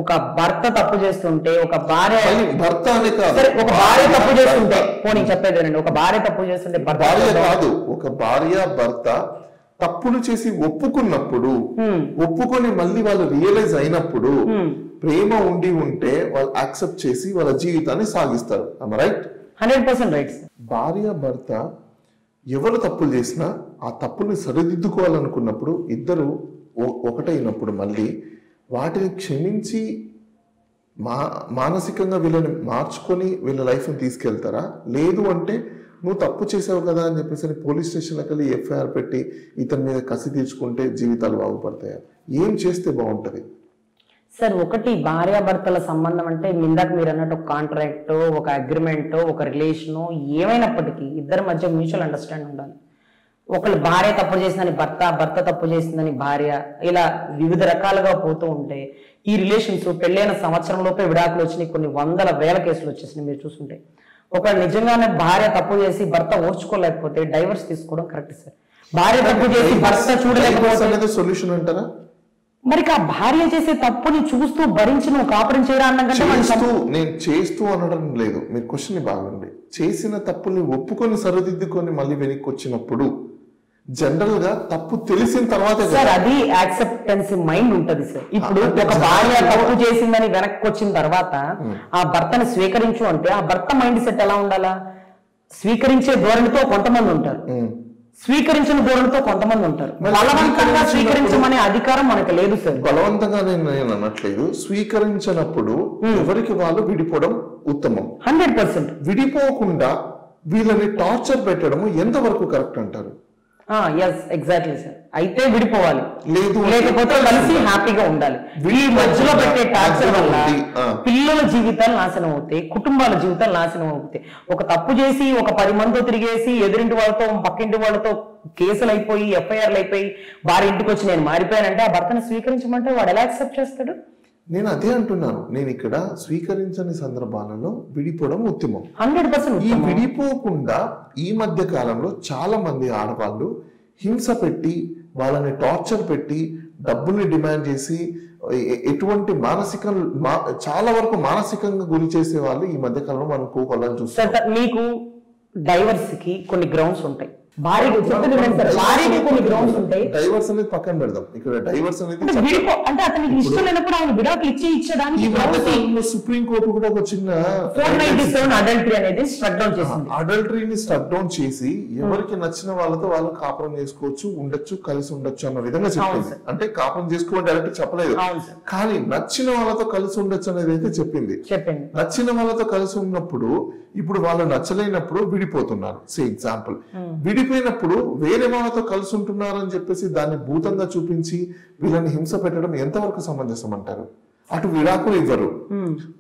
ఒక భర్త తప్పు చేస్తుంటే ఒక భార్య భర్త అని కాదు, సరే ఒక భార్య తప్పు చేస్తుంటే పోనీ చెప్పేదేనండి, ఒక భార్య తప్పు చేస్తుంటే భార్య కాదు, ఒక భార్య భర్త తప్పులు చేసి ఒప్పుకొని మళ్ళీ వాళ్ళు రియలైజ్ అయినప్పుడు ప్రేమ ఉండి ఉంటే వాళ్ళు యాక్సెప్ట్ చేసి వాళ్ళ జీవితాన్ని సాగిస్తారు. రైట్? 100% రైట్. భార్య భర్త ఎవరు తప్పులు చేసినా ఆ తప్పుల్ని సరిదిద్దుకోవాలనుకున్నప్పుడు ఇద్దరు ఒకటైనప్పుడు మళ్ళీ వాటిని క్షమించి మానసికంగా వీళ్ళని మార్చుకొని వీళ్ళ లైఫ్ని తీసుకెళ్తారా? లేదు అంటే నువ్వు తప్పు చేసావు కదా అని చెప్పేసి పోలీస్ స్టేషన్లోకి వెళ్ళి ఎఫ్ఐఆర్ పెట్టి ఇతని మీద కసి తీర్చుకుంటే జీవితాలు బాగుపడతాయా? ఏం చేస్తే బాగుంటది? సార్ ఒకటి భార్యాభర్తల సంబంధం అంటే ఇందాక మీరు అన్నట్టు ఒక కాంట్రాక్ట్, ఒక అగ్రిమెంట్, ఒక రిలేషన్ ఏమైనప్పటికీ ఇద్దరి మధ్య మ్యూచువల్ అండర్స్టాండింగ్ ఉండాలి. ఒకళ్ళు భార్య తప్పు చేసిందని భర్త తప్పు చేసిందని భార్య, ఇలా వివిధ రకాలుగా పోతూ ఉంటే ఈ రిలేషన్స్ పెళ్ళైన సంవత్సరంలోపే విడాకులు వచ్చినాయి, కొన్ని వందల వేల కేసులు వచ్చేసినాయి మీరు చూస్తుంటే. ఒక నిజంగానే భార్య తప్పు చేసి భర్త ఓర్చుకోలేకపోతే డైవర్స్ తీసుకోవడం కరెక్ట్ సార్. భార్య తప్పు చేసి భర్త చూడలేకపోతే సొల్యూషన్ అంటారా? మరి ఆ భార్య చేసే తప్పుని చూస్తూ భరించి నువ్వు కాపురం చేయరా అన్నకంటే నేను చేస్తూ అనడం లేదు, మీరు క్వశ్చన్ బాగుంది. చేసిన తప్పుల్ని ఒప్పుకొని సరిదిద్దుకొని మళ్ళీ వెనక్కి వచ్చినప్పుడు జనరల్ గా తప్పు తెలిసిన తర్వాత సార్ అది యాక్సెప్టెన్స్ మైండ్ ఉంటది సార్. ఇప్పుడు ఒక భార్య తప్పు చేసిందని వెనక్కి వచ్చిన తర్వాత ఆ భర్తని స్వీకరించు అంటే ఆ భర్త మైండ్ సెట్ ఎలా ఉండాలా? స్వీకరించే ధోరణితో కొంతమంది ఉంటారు, స్వీకరించిన ధోరణితో కొంతమంది ఉంటారు. బలవంతంగా స్వీకరించమనే అధికారం మనకు లేదు సార్. బలవంతంగా నేను అనట్లేదు, స్వీకరించినప్పుడు ఎవరికి వాళ్ళు విడిపోవడం ఉత్తమం. 100%. విడిపోకుండా వీళ్ళని టార్చర్ పెట్టడం ఎంతవరకు కరెక్ట్ అంటారు? Exactly sir. అయితే విడిపోవాలి, లేకపోతే కలిసి హ్యాపీగా ఉండాలి. ఈ మధ్యలో పెట్టే టార్చర్ వల్ల పిల్లల జీవితాలు నాశనం అవుతాయి, కుటుంబాల జీవితాలు నాశనం అవుతాయి. ఒక తప్పు చేసి ఒక 10 మందితో తిరిగేసి ఎదురింటి వాళ్ళతో పక్కింటి వాళ్ళతో కేసులు అయిపోయి ఎఫ్ఐఆర్లు అయిపోయి భార్య ఇంటికి వచ్చి నేను మారిపోయానంటే ఆ భర్తను స్వీకరించమంటే వాడు ఎలా యాక్సెప్ట్ చేస్తాడు? నేను అదే అంటున్నాను. నేను ఇక్కడ స్వీకరించని సందర్భాలలో విడిపోవడం ఉత్తమం. 100%. ఈ విడిపోకుండా ఈ మధ్య కాలంలో చాలా మంది ఆడవాళ్ళు హింస పెట్టి వాళ్ళని టార్చర్ పెట్టి డబ్బుల్ని డిమాండ్ చేసి ఎటువంటి చాలా వరకు మానసికంగా గురి చేసే వాళ్ళు ఈ మధ్య కాలంలో మనం కోకొల్లని చూస్తాం. మీకు డైవర్స్ కి కొన్ని గ్రౌండ్స్ ఉంటాయి, భార్యకి కొన్ని గ్రౌండ్స్ ఉంటాయి. డైవర్స్ అనేది పక్కన పెడదాం. ఇక్కడ డైవర్స్ అనేది అంటే అతనికి ఇష్టం లేనప్పుడు ఆయన విడాకులు ఇచ్చేయడానికి సుప్రీం కోర్టు కూడా ఒక చిన్న 497 అడల్టరీ అనేది స్ట్రక్ డౌన్ చేసింది. అడల్టరీని స్ట్రక్ డౌన్ చేసి ఎవరికి నచ్చిన వాళ్ళతో వాళ్ళు కాపురం చేసుకోవచ్చు, ఉండొచ్చు, కలిసి ఉండొచ్చు అన్న విధంగా చెప్పింది. అంటే కాపురం చేసుకోవడం డైరెక్ట్ చెప్పలేదు, కానీ నచ్చిన వాళ్ళతో కలిసి ఉండొచ్చు అనేది అయితే చెప్పింది. నచ్చిన వాళ్ళతో కలిసి ఉన్నప్పుడు ఇప్పుడు వాళ్ళు నచ్చలేనప్పుడు విడిపోతున్నారు. సే ఎగ్జాంపుల్, విడిపోయినప్పుడు వేరే వాళ్ళతో కలిసి ఉంటున్నారు అని చెప్పేసి దాన్ని భూతంగా చూపించి వీళ్ళని హింస పెట్టడం ఎంతవరకు సమంజసం అంటారు? అటు విడాకులు ఇవ్వరు,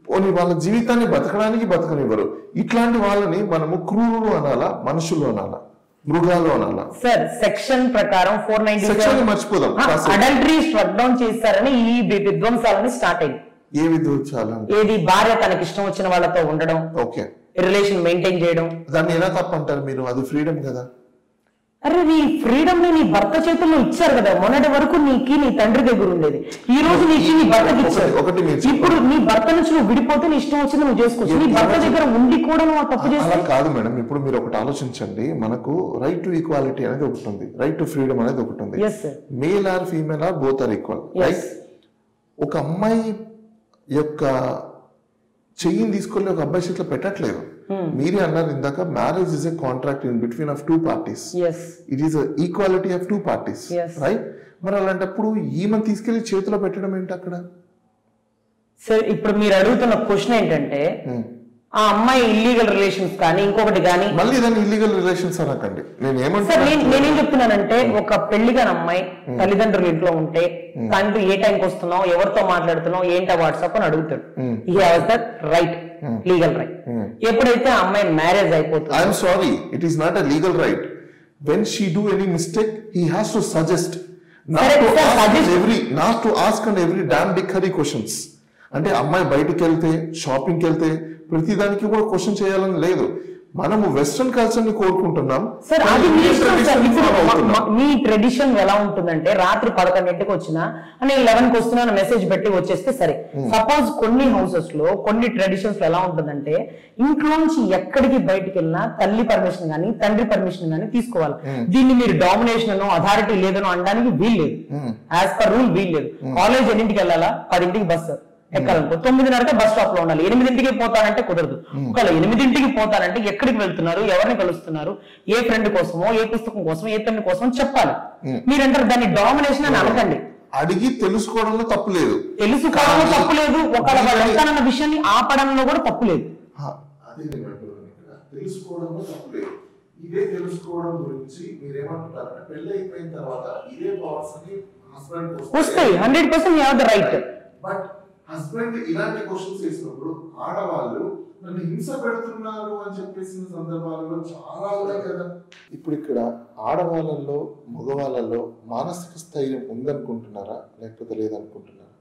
పోనీ వాళ్ళ జీవితాన్ని బతకనివ్వరు. ఇట్లాంటి వాళ్ళని మనము క్రూరులు అనాలా, మనుషులు అనాలా, మృగాలు అనాలా? సార్ సెక్షన్ ప్రకారం 497 మర్చిపోదాం. అడల్టరీ స్ట్రక్ డౌన్ చేస్తారని ఈ విధ్వంసాలని స్టార్ట్ అయింది. ఏ విధ్వంసాలు? ఏది భార్య తనకి ఇష్టం వచ్చిన వాళ్ళతో ఉండడం, ఓకే, రిలేషన్ మెయింటైన్ చేయడం. దాన్ని ఎలా తప్పంటారు మీరు? అది ఫ్రీడమ్ కదా. అరే నీ ఫ్రీడమ్ ని నీ భర్త చేతుల్లో ఇచ్చారు కదా. మొన్నటి వరకు నీకు నీ తండ్రి దగ్గర ఉండేది, ఈ రోజు నీకు నీ భర్తకి ఇచ్చారు. ఇప్పుడు నీ భర్త నుంచి నువ్వు విడిపోతే నీ ఇష్టం వచ్చింది నువ్వు చేసుకోవచ్చు. నీ భర్త దగ్గర ఉండి కూడా నువ్వు తప్పు చేస్తా కాదు మేడం. ఇప్పుడు మీరు ఒకటి ఆలోచించండి, మనకు రైట్ టు ఈక్వాలిటీ అనేది ఒకటి ఉంది, రైట్ టు ఫ్రీడమ్ అనేది ఒకటి ఉంది. Male or female or both are equal, right? ఒక అమ్మాయి యొక్క చెయ్యిని తీసుకొని ఒక అబ్బాయి చేతిలో పెట్టట్లేదు. మీరే అన్నారు ఇందాక, marriage is a contract in between of 2 parties. It is equality of 2 parties, right? మరి అలాంటప్పుడు ఈమెను తీసుకెళ్లి చేతిలో పెట్టడం ఏంటి అక్కడ? సరే ఇప్పుడు మీరు అడుగుతున్న క్వశ్చన్ ఏంటంటే ఆ అమ్మాయి ఇల్లీగల్ రిలేషన్స్ కానీ ఇంకొకటి కానీ, మళ్ళీ దాన్ని ఇల్లీగల్ రిలేషన్స్ అనకండి. నేనేం చెప్తున్నానంటే ఒక పెళ్లిగా అమ్మాయి తల్లిదండ్రులు ఇంట్లో ఉంటే తండ్రి ఏ టైంకి వస్తున్నావు, ఎవరితో మాట్లాడుతున్నావు, ఏంటో వాట్సాప్ అని అడుగుతాడు. He has that right, legal right. ఎప్పుడైతే ఆ అమ్మాయి మ్యారేజ్ అయిపోతుంది, I'm sorry, it is not a legal right. When she do any mistake he has to suggest, not to ask and every damn big hurry questions. అంటే అమ్మాయి బయటికి వెళ్తే, షాపింగ్కి వెళ్తే ప్రతిదానికి కూడా క్వశ్చన్ చేయాలని లేదు. మనము వెస్ట్రన్ కల్చర్ ని కోరుకుంటున్నాం సార్. అది మీ ట్రెడిషన్ ఎలా ఉంటుందంటే రాత్రి 11ంటికి వచ్చినా నేను 11కి వస్తున్నాను మెసేజ్ పెట్టి వచ్చేస్తే సరే. సపోజ్ కొన్ని హౌసెస్ లో కొన్ని ట్రెడిషన్స్ లో ఎలా ఉంటుందంటే ఇంట్లోంచి ఎక్కడికి బయటికి వెళ్ళినా తల్లి పర్మిషన్ గానీ తండ్రి పర్మిషన్ గానీ తీసుకోవాలి. దీన్ని మీరు డామినేషన్ అథారిటీ లేదనో అనడానికి వీల్లేదు. యాజ్ పర్ రూల్ వీల్లేదు. కాలేజ్ ఎన్నింటికి వెళ్ళాలా? 10ంటికి బస్సు ఎక్కాలనుకో 9:30 బస్ స్టాప్ లో ఉండాలి. 8ంటికి పోతానంటే కుదరదు. ఒకవేళ 8ంటికి పోతానంటే ఎక్కడికి వెళ్తున్నారు, ఎవరిని కలుస్తున్నారు, ఏ ఫ్రెండ్ కోసమో, ఏ పుస్తకం కోసం, ఏ పెన్ను కోసం చెప్పాలి. మీరంటారు దాన్ని డామినేషన్ అని అనకండి. అడిగి తెలుసుకోవడంలో తప్పు లేదు, తెలుసుకోవడంలో తప్పు లేదు. ఒకవేళ వాళ్ళు వెళ్తానన్న విషయాన్ని ఆపడంలో కూడా తప్పు లేదు. తెలుసుకోవడంలో తప్పు లేదు. ఇదే తెలుసుకోవడం గురించి మీరేమంటారంటే పెళ్లి అయిపోయిన తర్వాత ఇదే థాట్స్ అని హస్బెండ్ వస్తాయి. 100% you have the right. But husband ఇలాంటి క్వశ్చన్స్ వేసినప్పుడు ఆడవాళ్ళు నన్ను హింస పెడుతున్నారు అని చెప్పేసిన సందర్భాలలో చాలా ఉన్నాయి కదా. ఇప్పుడు ఇక్కడ ఆడవాళ్ళల్లో మగవాళ్ళలో మానసిక స్థైర్యం ఉందనుకుంటున్నారా లేకపోతే లేదనుకుంటున్నారా?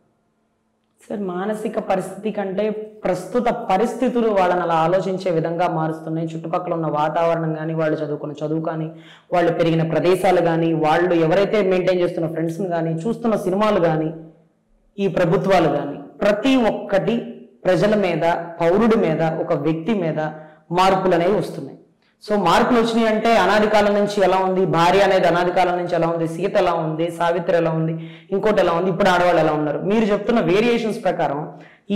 సార్, మానసిక పరిస్థితి కంటే ప్రస్తుత పరిస్థితులు వాళ్ళని అలా ఆలోచించే విధంగా మారుస్తున్నాయి. చుట్టుపక్కల ఉన్న వాతావరణం కానీ, వాళ్ళు చదువుకున్న చదువు కానీ, వాళ్ళు పెరిగిన ప్రదేశాలు కానీ, వాళ్ళు ఎవరైతే మెయింటైన్ చేస్తున్న ఫ్రెండ్స్ని కానీ, చూస్తున్న సినిమాలు కానీ, ఈ ప్రభుత్వాలు కానీ, ప్రతి ఒక్కటి ప్రజల మీద, పౌరుడి మీద, ఒక వ్యక్తి మీద మార్పులు అనేవి వస్తున్నాయి. సో మార్పులు వచ్చినాయి అంటే అనాది కాలం నుంచి ఎలా ఉంది, భార్య అనేది అనాది కాలం నుంచి ఎలా ఉంది, సీత ఎలా ఉంది, సావిత్రి ఎలా ఉంది, ఇంకోటి ఎలా ఉంది, ఇప్పుడు ఆడవాళ్ళు ఎలా ఉన్నారు. మీరు చెప్తున్న వేరియేషన్స్ ప్రకారం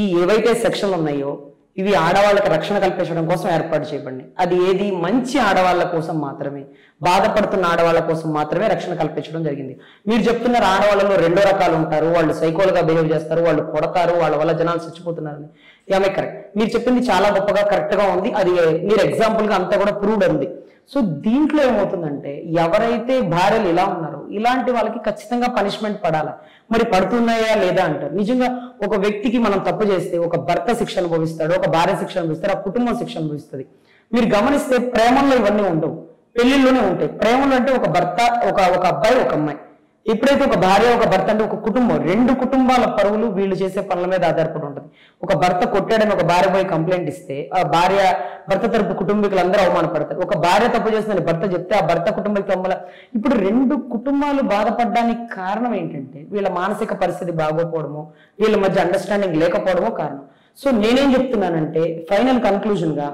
ఈ ఏవైతే సెక్షన్లు ఉన్నాయో ఇవి ఆడవాళ్ళకి రక్షణ కల్పించడం కోసం ఏర్పాటు చేయబడినాయి. అది ఏది మంచి ఆడవాళ్ళ కోసం మాత్రమే, బాధపడుతున్న ఆడవాళ్ళ కోసం మాత్రమే రక్షణ కల్పించడం జరిగింది. మీరు చెప్తున్నారు ఆడవాళ్ళలో 2 రకాలు ఉంటారు, వాళ్ళు సైకోలుగా బిహేవ్ చేస్తారు, వాళ్ళు కొడతారు, వాళ్ళ వల్ల జనాలు చచ్చిపోతున్నారని. యామే కరెక్ట్. మీరు చెప్పింది చాలా గొప్పగా కరెక్ట్ గా ఉంది. అది మీరు ఎగ్జాంపుల్ గా అంతా కూడా ప్రూవ్డ్ ఉంది. సో దీంట్లో ఏమవుతుందంటే ఎవరైతే భార్యలు ఇలా ఉన్నారో ఇలాంటి వాళ్ళకి ఖచ్చితంగా పనిష్మెంట్ పడాలి. మరి పడుతున్నాయా లేదా అంటారు. నిజంగా ఒక వ్యక్తికి మనం తప్పు చేస్తే ఒక భర్త శిక్ష అనుభవిస్తాడు, ఒక భార్య శిక్ష అనుభవిస్తాడు, ఆ కుటుంబం శిక్ష అనుభవిస్తుంది. మీరు గమనిస్తే ప్రేమల్లో ఇవన్నీ ఉండవు, పెళ్లిళ్ళలోనే ఉంటాయి. ప్రేమలు అంటే ఒక భర్త, ఒక అబ్బాయి, ఒక అమ్మాయి. ఎప్పుడైతే ఒక భార్య, ఒక భర్త అంటే ఒక కుటుంబం, 2 కుటుంబాల పరువులు వీళ్ళు చేసే పనుల మీద ఆధారపడి ఉంటుంది. ఒక భర్త కొట్టాడని ఒక భార్య పోయి కంప్లైంట్ ఇస్తే ఆ భార్య భర్త తరపు కుటుంబీకులు అందరూ అవమానపడతారు. ఒక భార్య తప్పు చేస్తుందని భర్త చెప్తే ఆ భర్త కుటుంబీకులు ఇప్పుడు 2 కుటుంబాలు బాధపడడానికి కారణం ఏంటంటే వీళ్ళ మానసిక పరిస్థితి బాగోపోవడము, వీళ్ళ మధ్య అండర్స్టాండింగ్ లేకపోవడమో కారణం. సో నేనేం చెప్తున్నానంటే ఫైనల్ కన్క్లూజన్ గా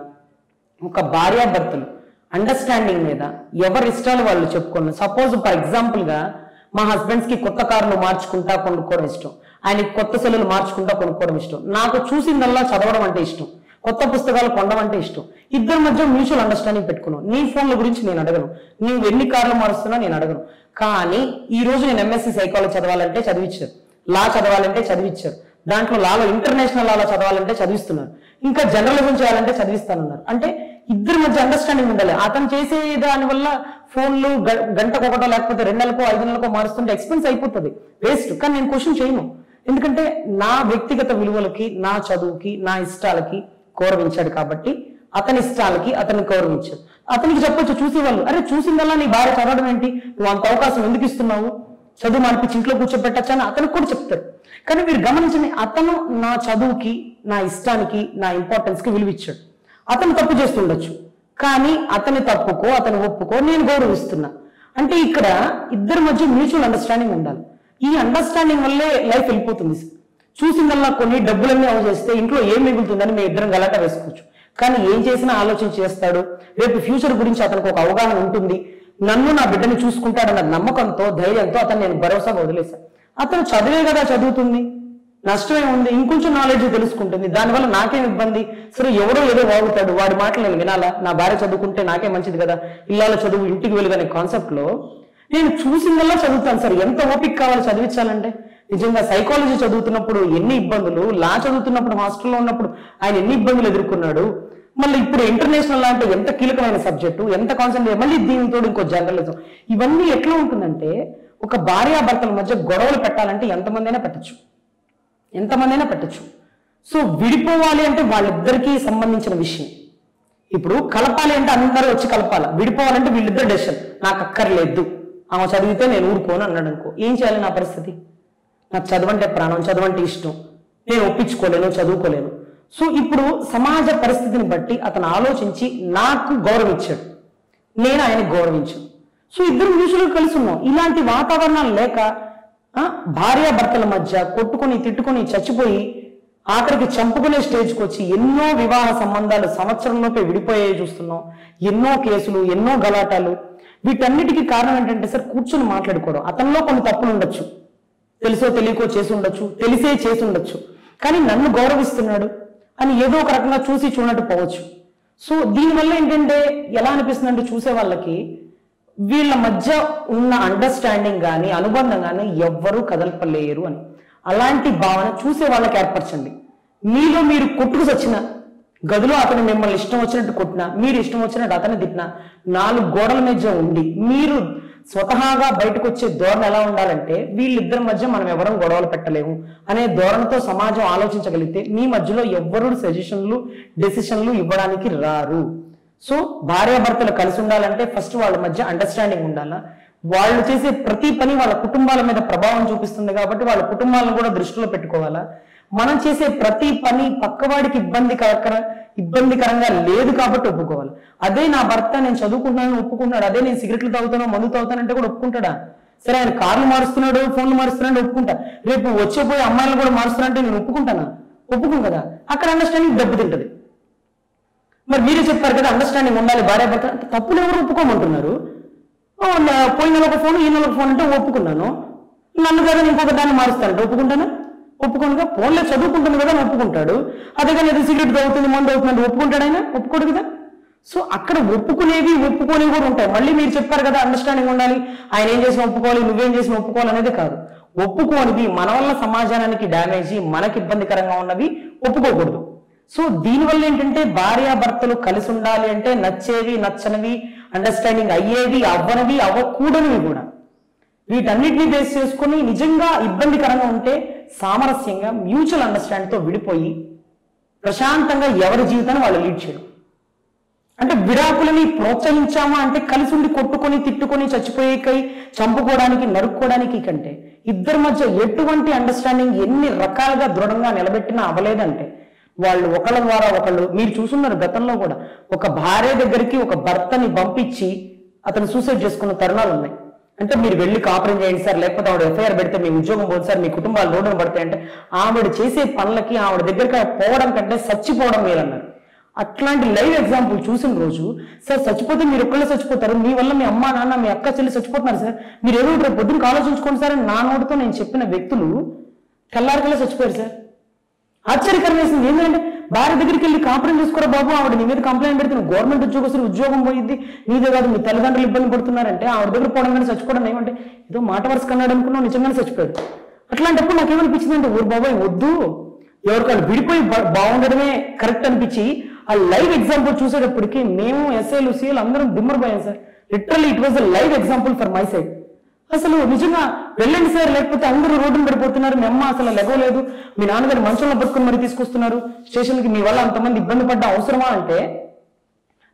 ఒక భార్యాభర్తలు అండర్స్టాండింగ్ మీద ఎవరి ఇష్టాలు వాళ్ళు చెప్పుకున్నారు. సపోజ్ ఫర్ ఎగ్జాంపుల్ గా మా హస్బెండ్స్ కి కొత్త కార్లు మార్చుకుంటా కొనుక్కోవడం ఇష్టం, ఆయనకి కొత్త సెల్లులు మార్చుకుంటా కొనుక్కోవడం ఇష్టం, నాకు చూసిందల్లా చదవడం అంటే ఇష్టం, కొత్త పుస్తకాలు కొనడం అంటే ఇష్టం. ఇద్దరి మధ్య మ్యూచువల్ అండర్స్టాండింగ్ పెట్టుకున్నాం. నీ ఫోన్ల గురించి నేను అడగను, నువ్వు ఎన్ని కార్లు మారుస్తున్నా నేను అడగను. కానీ ఈ రోజు నేను ఎంఎస్సీ సైకాలజీ చదవాలంటే చదివించారు, లా చదవాలంటే చదివించారు, దాంట్లో లాలో ఇంటర్నేషనల్ లాలో చదవాలంటే చదివిస్తున్నారు, ఇంకా జర్నలిజం చేయాలంటే చదివిస్తానన్నారు. అంటే ఇద్దరి మధ్య అండర్స్టాండింగ్ ఉండాలి. అతను చేసే దాని వల్ల ఫోన్లు గంటకు ఒకటో లేకపోతే 2 నెలలకో 5 నెలలకో మారుస్తుంటే ఎక్స్పెన్స్ అయిపోతుంది, వేస్ట్. కానీ నేను క్వశ్చన్ చేయను, ఎందుకంటే నా వ్యక్తిగత విలువలకి, నా చదువుకి, నా ఇష్టాలకి గౌరవించాడు కాబట్టి అతని ఇష్టాలకి అతన్ని గౌరవించాడు. అతనికి చెప్పొచ్చు చూసేవాళ్ళు, అరే చూసిందల్లా నీ భార్య చదవడం ఏంటి, నువ్వు అంత అవకాశం ఎందుకు ఇస్తున్నావు, చదువు మానిపించి ఇంట్లో కూర్చోబెట్టచ్చా అని అతనికి కూడా చెప్తారు. కానీ మీరు గమనించండి, అతను నా చదువుకి, నా ఇష్టానికి, నా ఇంపార్టెన్స్ కి విలువిచ్చాడు. అతను తప్పు చేస్తుండొచ్చు, కానీ అతని తప్పుకో అతను ఒప్పుకో నేను గౌరవిస్తున్నా. అంటే ఇక్కడ ఇద్దరి మధ్య మ్యూచువల్ అండర్స్టాండింగ్ ఉండాలి. ఈ అండర్స్టాండింగ్ వల్లే లైఫ్ వెళ్ళిపోతుంది. చూసిందల్లా కొన్ని డబ్బులన్నీ అవ చేస్తే ఇంట్లో ఏం మిగులుతుందని మేము ఇద్దరం గలాట వేసుకోవచ్చు. కానీ ఏం చేసినా ఆలోచన చేస్తాడు, రేపు ఫ్యూచర్ గురించి అతనికి ఒక అవగాహన ఉంటుంది, నన్ను నా బిడ్డని చూసుకుంటాడన్న నమ్మకంతో, ధైర్యంతో అతను నేను భరోసాగా వదిలేశాను. అతను చదివే కదా చదువుతుంది, నష్టమే ఉంది, ఇంకొంచెం నాలెడ్జ్ తెలుసుకుంటుంది, దానివల్ల నాకేం ఇబ్బంది, సరే ఎవడో ఏదో వాగుతాడు, వాడి మాటలు నేను వినాలా, నా భార్య చదువుకుంటే నాకే మంచిది కదా, ఇల్లాల చదువు ఇంటికి వెలుగనే కాన్సెప్ట్ లో నేను చూసిందల్లా చదువుతాను. సార్ ఎంత ఓపిక కావాలి చదివించాలంటే. నిజంగా సైకాలజీ చదువుతున్నప్పుడు ఎన్ని ఇబ్బందులు, లా చదువుతున్నప్పుడు హాస్టల్లో ఉన్నప్పుడు ఆయన ఎన్ని ఇబ్బందులు ఎదుర్కొన్నాడు, మళ్ళీ ఇప్పుడు ఇంటర్నేషనల్ అంటే ఎంత కీలకమైన సబ్జెక్టు, ఎంత కాన్సెంట్రేట్, మళ్ళీ దీనితో ఇంకో జర్నలిజం, ఇవన్నీ ఎట్లా ఉంటుందంటే ఒక భార్యాభర్తల మధ్య గొడవలు పెట్టాలంటే ఎంతమందైనా పెట్టచ్చు. సో విడిపోవాలి అంటే వాళ్ళిద్దరికీ సంబంధించిన విషయం. ఇప్పుడు కలపాలి అంటే అందరూ వచ్చి కలపాలి, విడిపోవాలంటే వీళ్ళిద్దరు డెసిషన్, నాకు అక్కర్లేదు, ఆమె చదివితే నేను ఊరుకోను అన్నాడు అనుకో, ఏం చేయాలి నా పరిస్థితి? నాకు చదవంటే ప్రాణం, చదవంటే ఇష్టం, నేను ఒప్పించుకోలేను, చదువుకోలేను. సో ఇప్పుడు సమాజ పరిస్థితిని బట్టి అతను ఆలోచించి నాకు గౌరవం ఇచ్చాడు, నేను ఆయనకు గౌరవించాను. సో ఇద్దరు మ్యూచువల్గా కలిసి ఉన్నాం. ఇలాంటి వాతావరణాలు లేక భార్యాభర్తల మధ్య కొట్టుకొని తిట్టుకొని చచ్చిపోయి ఆఖరికి చంపుకునే స్టేజ్కి వచ్చి ఎన్నో వివాహ సంబంధాలు సంవత్సరంలోపే విడిపోయాయి చూస్తున్నాం. ఎన్నో కేసులు, ఎన్నో గలాటాలు. వీటన్నిటికీ కారణం ఏంటంటే సార్ కూర్చొని మాట్లాడుకోవడం. అతనిలో కొన్ని తప్పులు ఉండొచ్చు, తెలుసో తెలియకో చేసి ఉండొచ్చు, తెలిసే చేసి ఉండొచ్చు, కానీ నన్ను గౌరవిస్తున్నాడు అని ఏదో ఒక రకంగా చూసి చూడట్టు పోవచ్చు. సో దీనివల్ల ఏంటంటే ఎలా అనిపిస్తుంది అంటే చూసే వాళ్ళకి వీళ్ళ మధ్య ఉన్న అండర్స్టాండింగ్ కానీ అనుబంధం కానీ ఎవ్వరూ కదలపలేరు అని అలాంటి భావన చూసే వాళ్ళకి ఏర్పరచండి. మీలో మీరు కొట్టుకు వచ్చిన గదిలో అతను మిమ్మల్ని ఇష్టం వచ్చినట్టు కొట్టినా, మీరు ఇష్టం వచ్చినట్టు అతను తిట్టినా, 4 గోడల మధ్య ఉండి మీరు స్వతహాగా బయటకు వచ్చే ధోరణి ఎలా ఉండాలంటే వీళ్ళిద్దరి మధ్య మనం ఎవరం గొడవలు పెట్టలేము అనే ధోరణితో సమాజం ఆలోచించగలిగితే మీ మధ్యలో ఎవ్వరూ సజెషన్లు డెసిషన్లు ఇవ్వడానికి రారు. సో భార్యాభర్తలు కలిసి ఉండాలంటే ఫస్ట్ వాళ్ళ మధ్య అండర్స్టాండింగ్ ఉండాలా. వాళ్ళు చేసే ప్రతి పని వాళ్ళ కుటుంబాల మీద ప్రభావం చూపిస్తుంది కాబట్టి వాళ్ళ కుటుంబాలను కూడా దృష్టిలో పెట్టుకోవాలా. మనం చేసే ప్రతి పని పక్కవాడికి ఇబ్బందికరంగా లేదు కాబట్టి ఒప్పుకోవాలి. అదే నా భర్త నేను చదువుకుంటున్నాను ఒప్పుకుంటాడు, అదే నేను సిగరెట్లు తాగుతాను మందు తాగుతానంటే కూడా ఒప్పుకుంటాడా? సరే ఆయన కార్లు మారుస్తున్నాడు, ఫోన్లు మారుస్తున్నాడు ఒప్పుకుంటా. రేపు వచ్చేపోయి అమ్మాయిలు కూడా మారుస్తున్నారంటే నేను ఒప్పుకుంటానా? ఒప్పుకోను కదా. అక్కడ అండర్స్టాండింగ్ దెబ్బతింటది. మరి మీరే చెప్పారు కదా అండర్స్టాండింగ్ ఉండాలి భార్యాభర్త. తప్పులు ఎవరు ఒప్పుకోమంటున్నారు? పోయిన నెల ఒక ఫోన్ ఈ నెల ఒక ఫోన్ అంటే ఒప్పుకున్నాను, నన్ను కదా ఇంకొక దాన్ని మారుస్తానంటే ఒప్పుకుంటానా? ఒప్పుకోనుగా. ఫోన్లో చదువుకుంటుంది కదా అని ఒప్పుకుంటాడు. అదే కానీ ఏదో సిగరెట్ తాగుతుంది మందు అవుతుందంటే ఒప్పుకుంటాడు ఆయన? ఒప్పుకోడు కదా. సో అక్కడ ఒప్పుకునేవి ఒప్పుకోనేవి కూడా ఉంటాయి. మళ్ళీ మీరు చెప్పారు కదా అండర్స్టాండింగ్ ఉండాలి, ఆయన ఏం చేసినా ఒప్పుకోవాలి, నువ్వేం చేసినా ఒప్పుకోవాలి అనేది కాదు. ఒప్పుకోనివి మన వల్ల సమాజానికి డ్యామేజ్, మనకి ఇబ్బందికరంగా ఉన్నవి ఒప్పుకోకూడదు. సో దీనివల్ల ఏంటంటే భార్యాభర్తలు కలిసి ఉండాలి అంటే నచ్చేవి నచ్చనివి, అండర్స్టాండింగ్ అయ్యేవి అవ్వనివి అవ్వకూడనివి కూడా వీటన్నిటిని బేస్ చేసుకుని నిజంగా ఇబ్బందికరంగా ఉంటే సామరస్యంగా మ్యూచువల్ అండర్స్టాండింగ్తో విడిపోయి ప్రశాంతంగా ఎవరి జీవితాన్ని వాళ్ళు లీడ్ చేయడం. అంటే విడాకులని ప్రోత్సహించామా అంటే కలిసి ఉండి కొట్టుకొని తిట్టుకొని చచ్చిపోయేకై చంపుకోవడానికి నరుక్కోవడానికి కంటే ఇద్దరి మధ్య ఎటువంటి అండర్స్టాండింగ్ ఎన్ని రకాలుగా దృఢంగా నిలబెట్టినా అవ్వలేదంటే వాళ్ళు ఒకళ్ళ ద్వారా ఒకళ్ళు మీరు చూస్తున్నారు. గతంలో కూడా ఒక భార్య దగ్గరికి ఒక భర్తని పంపించి అతను సూసైడ్ చేసుకున్న తరుణాలు ఉన్నాయి. అంటే మీరు వెళ్ళి కాపురం చేయండి సార్, లేకపోతే ఆవిడ ఎఫ్ఐఆర్ పెడితే మీ ఉద్యోగం పోదు సార్, మీ కుటుంబాలు రోడ్డున పడతాయి అంటే ఆవిడ చేసే పనులకి ఆవిడ దగ్గరికి పోవడం కంటే చచ్చిపోవడం మేలన్నారు. అట్లాంటి లైవ్ ఎగ్జాంపుల్ చూసిన రోజు సార్ చచ్చిపోతే మీరు ఒక్కళ్ళే చచ్చిపోతారు, మీ వల్ల మీ అమ్మ నాన్న మీ అక్క చెల్లి చచ్చిపోతున్నారు సార్, మీరు ఏదో రేపు పొద్దున్నకు ఆలోచించుకోండి సార్ అని నా నోటితో నేను చెప్పిన వ్యక్తులు తెల్లారికల్లా చచ్చిపోయారు సార్. ఆశ్చర్యకరం వేసింది ఏంటంటే భార్య దగ్గరికి వెళ్ళి కాపురం చేసుకోరా బాబు, ఆవిడ నీ మీద కంప్లైంట్ పెడితే నువ్వు గవర్నమెంట్ ఉద్యోగస్తులు ఉద్యోగం పోయింది, నీదే కాదు మీ తల్లిదండ్రులు ఇబ్బంది పడుతున్నారంటే ఆవిడ దగ్గర పోవడం కానీ చచ్చిపోవడం ఏమంటే ఏదో మాట వరుస కన్నాడు అనుకున్నావు, నిజంగానే చచ్చిపోయాడు. అట్లాంటప్పుడు నాకేమనిపించింది అంటే ఊరు బాబాయ్ వద్దు, ఎవరికాళ్ళు విడిపోయి బాగుండడమే కరెక్ట్ అనిపించి ఆ లైవ్ ఎగ్జాంపుల్ చూసేటప్పటికి మేము ఎస్ఐలు సీఎలు అందరం దిమ్మరిపోయాం sir. Literally it was a live example for my side. అసలు నిజంగా వెళ్ళండి సార్, లేకపోతే అందరూ రోడ్డును పడిపోతున్నారు, మీ అమ్మ అసలు లెగవలేదు, మీ నాన్నగారు మంచంలో పట్టుకుని మరి తీసుకొస్తున్నారు స్టేషన్కి, మీ వల్ల అంతమంది ఇబ్బంది పడ్డ అవసరమా అంటే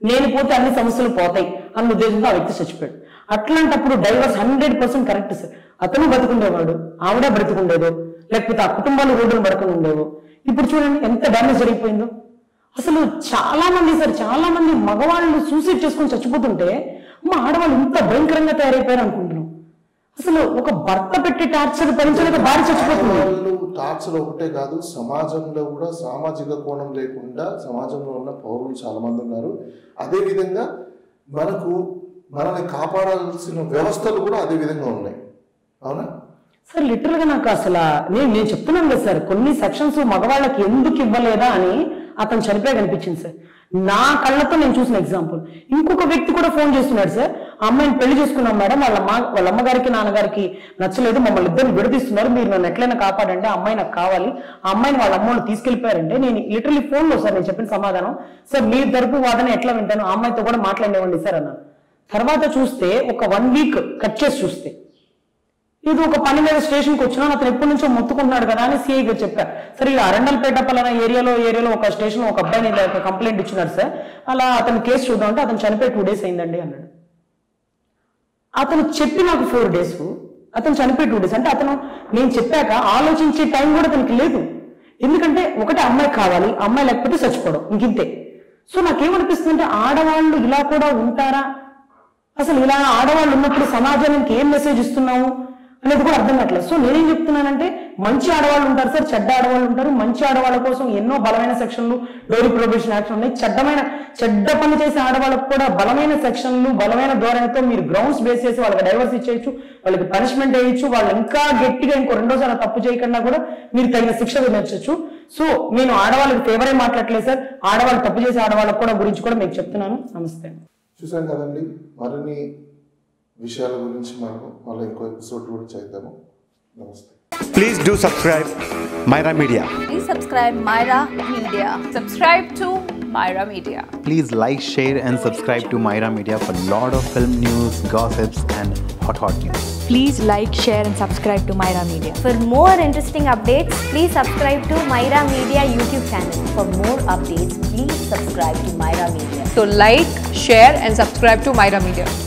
నేను పోతే అన్ని సమస్యలు పోతాయి అన్న ఉద్దేశంతో ఆ వ్యక్తి చచ్చిపోయాడు. అట్లాంటప్పుడు డైవర్స్ 100% కరెక్ట్ సార్. అతను బతుకుండేవాడు, ఆవిడ బ్రతుకుండేదో, లేకపోతే ఆ కుటుంబాలు రోడ్డును పడుకుని ఉండేవో. ఇప్పుడు చూడండి ఎంత డ్యామేజ్ జరిగిపోయిందో. అసలు చాలా మంది సార్, చాలా మంది మగవాళ్ళు సూసైడ్ చేసుకొని చచ్చిపోతుంటే మా ఆడవాళ్ళు ఇంత భయంకరంగా తయారైపోయారు అనుకుంటున్నాం. అసలు ఒక భర్త పెట్టి టార్చర్ భరించలేక భార్య చచ్చిపోతుంది. టార్చర్ ఒకటే కాదు, సమాజంలో కూడా సామాజిక కోణం లేకుండా సమాజంలో ఉన్న పౌరులు చాలా మంది ఉన్నారు. అదే విధంగా మనల్ని కాపాడాల్సిన వ్యవస్థలు కూడా అదే విధంగా ఉన్నాయి. అవునా సార్? లిటరల్ గా నాకు అసలు నేను చెప్తున్నాను కదా సార్, కొన్ని సెక్షన్స్ మగవాళ్ళకి ఎందుకు ఇవ్వలేదా అని అతను చనిపోయి కనిపించింది సార్. నా కళ్ళతో నేను చూసిన ఎగ్జాంపుల్. ఇంకొక వ్యక్తి కూడా ఫోన్ చేస్తున్నాడు సార్, ఆ అమ్మాయిని పెళ్లి చేసుకున్నాం మేడం, వాళ్ళ అమ్మగారికి నాన్నగారికి నచ్చలేదు, మమ్మల్ని ఇద్దరు విడదీస్తున్నారు, మీరు నన్ను ఎట్లయినా కాపాడండి, ఆ అమ్మాయి నాకు కావాలి, ఆ అమ్మాయిని వాళ్ళ అమ్మోళ్ళు తీసుకెళ్లిపోయారంటే నేను లిటరల్లీ ఫోన్లో సార్ నేను చెప్పిన సమాధానం, సార్ మీ తరపు వాదన ఎట్లా వింటాను, ఆ అమ్మాయితో కూడా మాట్లాడేవండి సార్ అన్నాను. తర్వాత చూస్తే ఒక 1 వీక్ కట్ చేసి చూస్తే ఇది ఒక పని మీద స్టేషన్కి వచ్చినా అతను ఎప్పటి నుంచో మొత్తుకుంటున్నాడు కదా అని సిఐ గారు చెప్పారు. సరే ఇలా అరండల్పేట పలానా ఏరియాలో ఒక స్టేషన్ ఒక అబ్బాయిని కంప్లైంట్ ఇచ్చినారు సార్, అలా అతను కేసు చూద్దామంటే అతను చనిపోయి 2 days అయిందండి అన్నాడు. అతను చెప్పి నాకు 4 days, అతను చనిపోయి 2 days అంటే అతను నేను చెప్పాక ఆలోచించే టైం కూడా అతనికి లేదు. ఎందుకంటే ఒకటి అమ్మాయి కావాలి, అమ్మాయి లేకపోతే చచ్చిపోవడం, ఇంకింతే. సో నాకేమనిపిస్తుంది అంటే ఆడవాళ్ళు ఇలా కూడా ఉంటారా, అసలు ఇలా ఆడవాళ్ళు ఉన్నప్పుడు సమాజానికి ఏం మెసేజ్ ఇస్తున్నాము అనేది కూడా అర్థం కావట్లేదు. సో నేనేం చెప్తున్నానంటే మంచి ఆడవాళ్ళు ఉంటారు సార్, చెడ్డ ఆడవాళ్ళు ఉంటారు. మంచి ఆడవాళ్ళ కోసం ఎన్నో బలమైన సెక్షన్లు, డోరీ ప్రొబేషన్ యాక్షన్ ఉన్నాయి. చెడ్డ పని చేసే ఆడవాళ్ళకు కూడా బలమైన సెక్షన్లు, బలమైన ధోరణితో మీరు గ్రౌండ్స్ బేస్ చేసి వాళ్ళకి డైవర్స్ ఇచ్చేయచ్చు, వాళ్ళకి పనిష్మెంట్ వేయచ్చు. వాళ్ళు ఇంకా గట్టిగా ఇంకో రెండోసారి తప్పు చేయకుండా కూడా మీరు తగిన శిక్ష విధించవచ్చు. సో నేను ఆడవాళ్ళకి ఫేవరే మాట్లాడలేదు సార్, ఆడవాళ్ళు తప్పు చేసే ఆడవాళ్ళకు కూడా గురించి కూడా మీకు చెప్తున్నాను. నమస్తే. చూసాం కదండి, మరిన్ని విషయాల గురించి మనం మళ్ళీ ఇంకో ఎపిసోడ్ కూడా చేద్దాము. నమస్తే. Please do subscribe Myra Media. Please subscribe Myra Media. Subscribe to Myra Media. Please like, share and subscribe to Myra Media for lot of film news, gossips and hot news. Please like, share and subscribe to Myra Media. For more interesting updates, please subscribe to Myra Media YouTube channel. For more updates, please subscribe to Myra Media. So like, share and subscribe to Myra Media.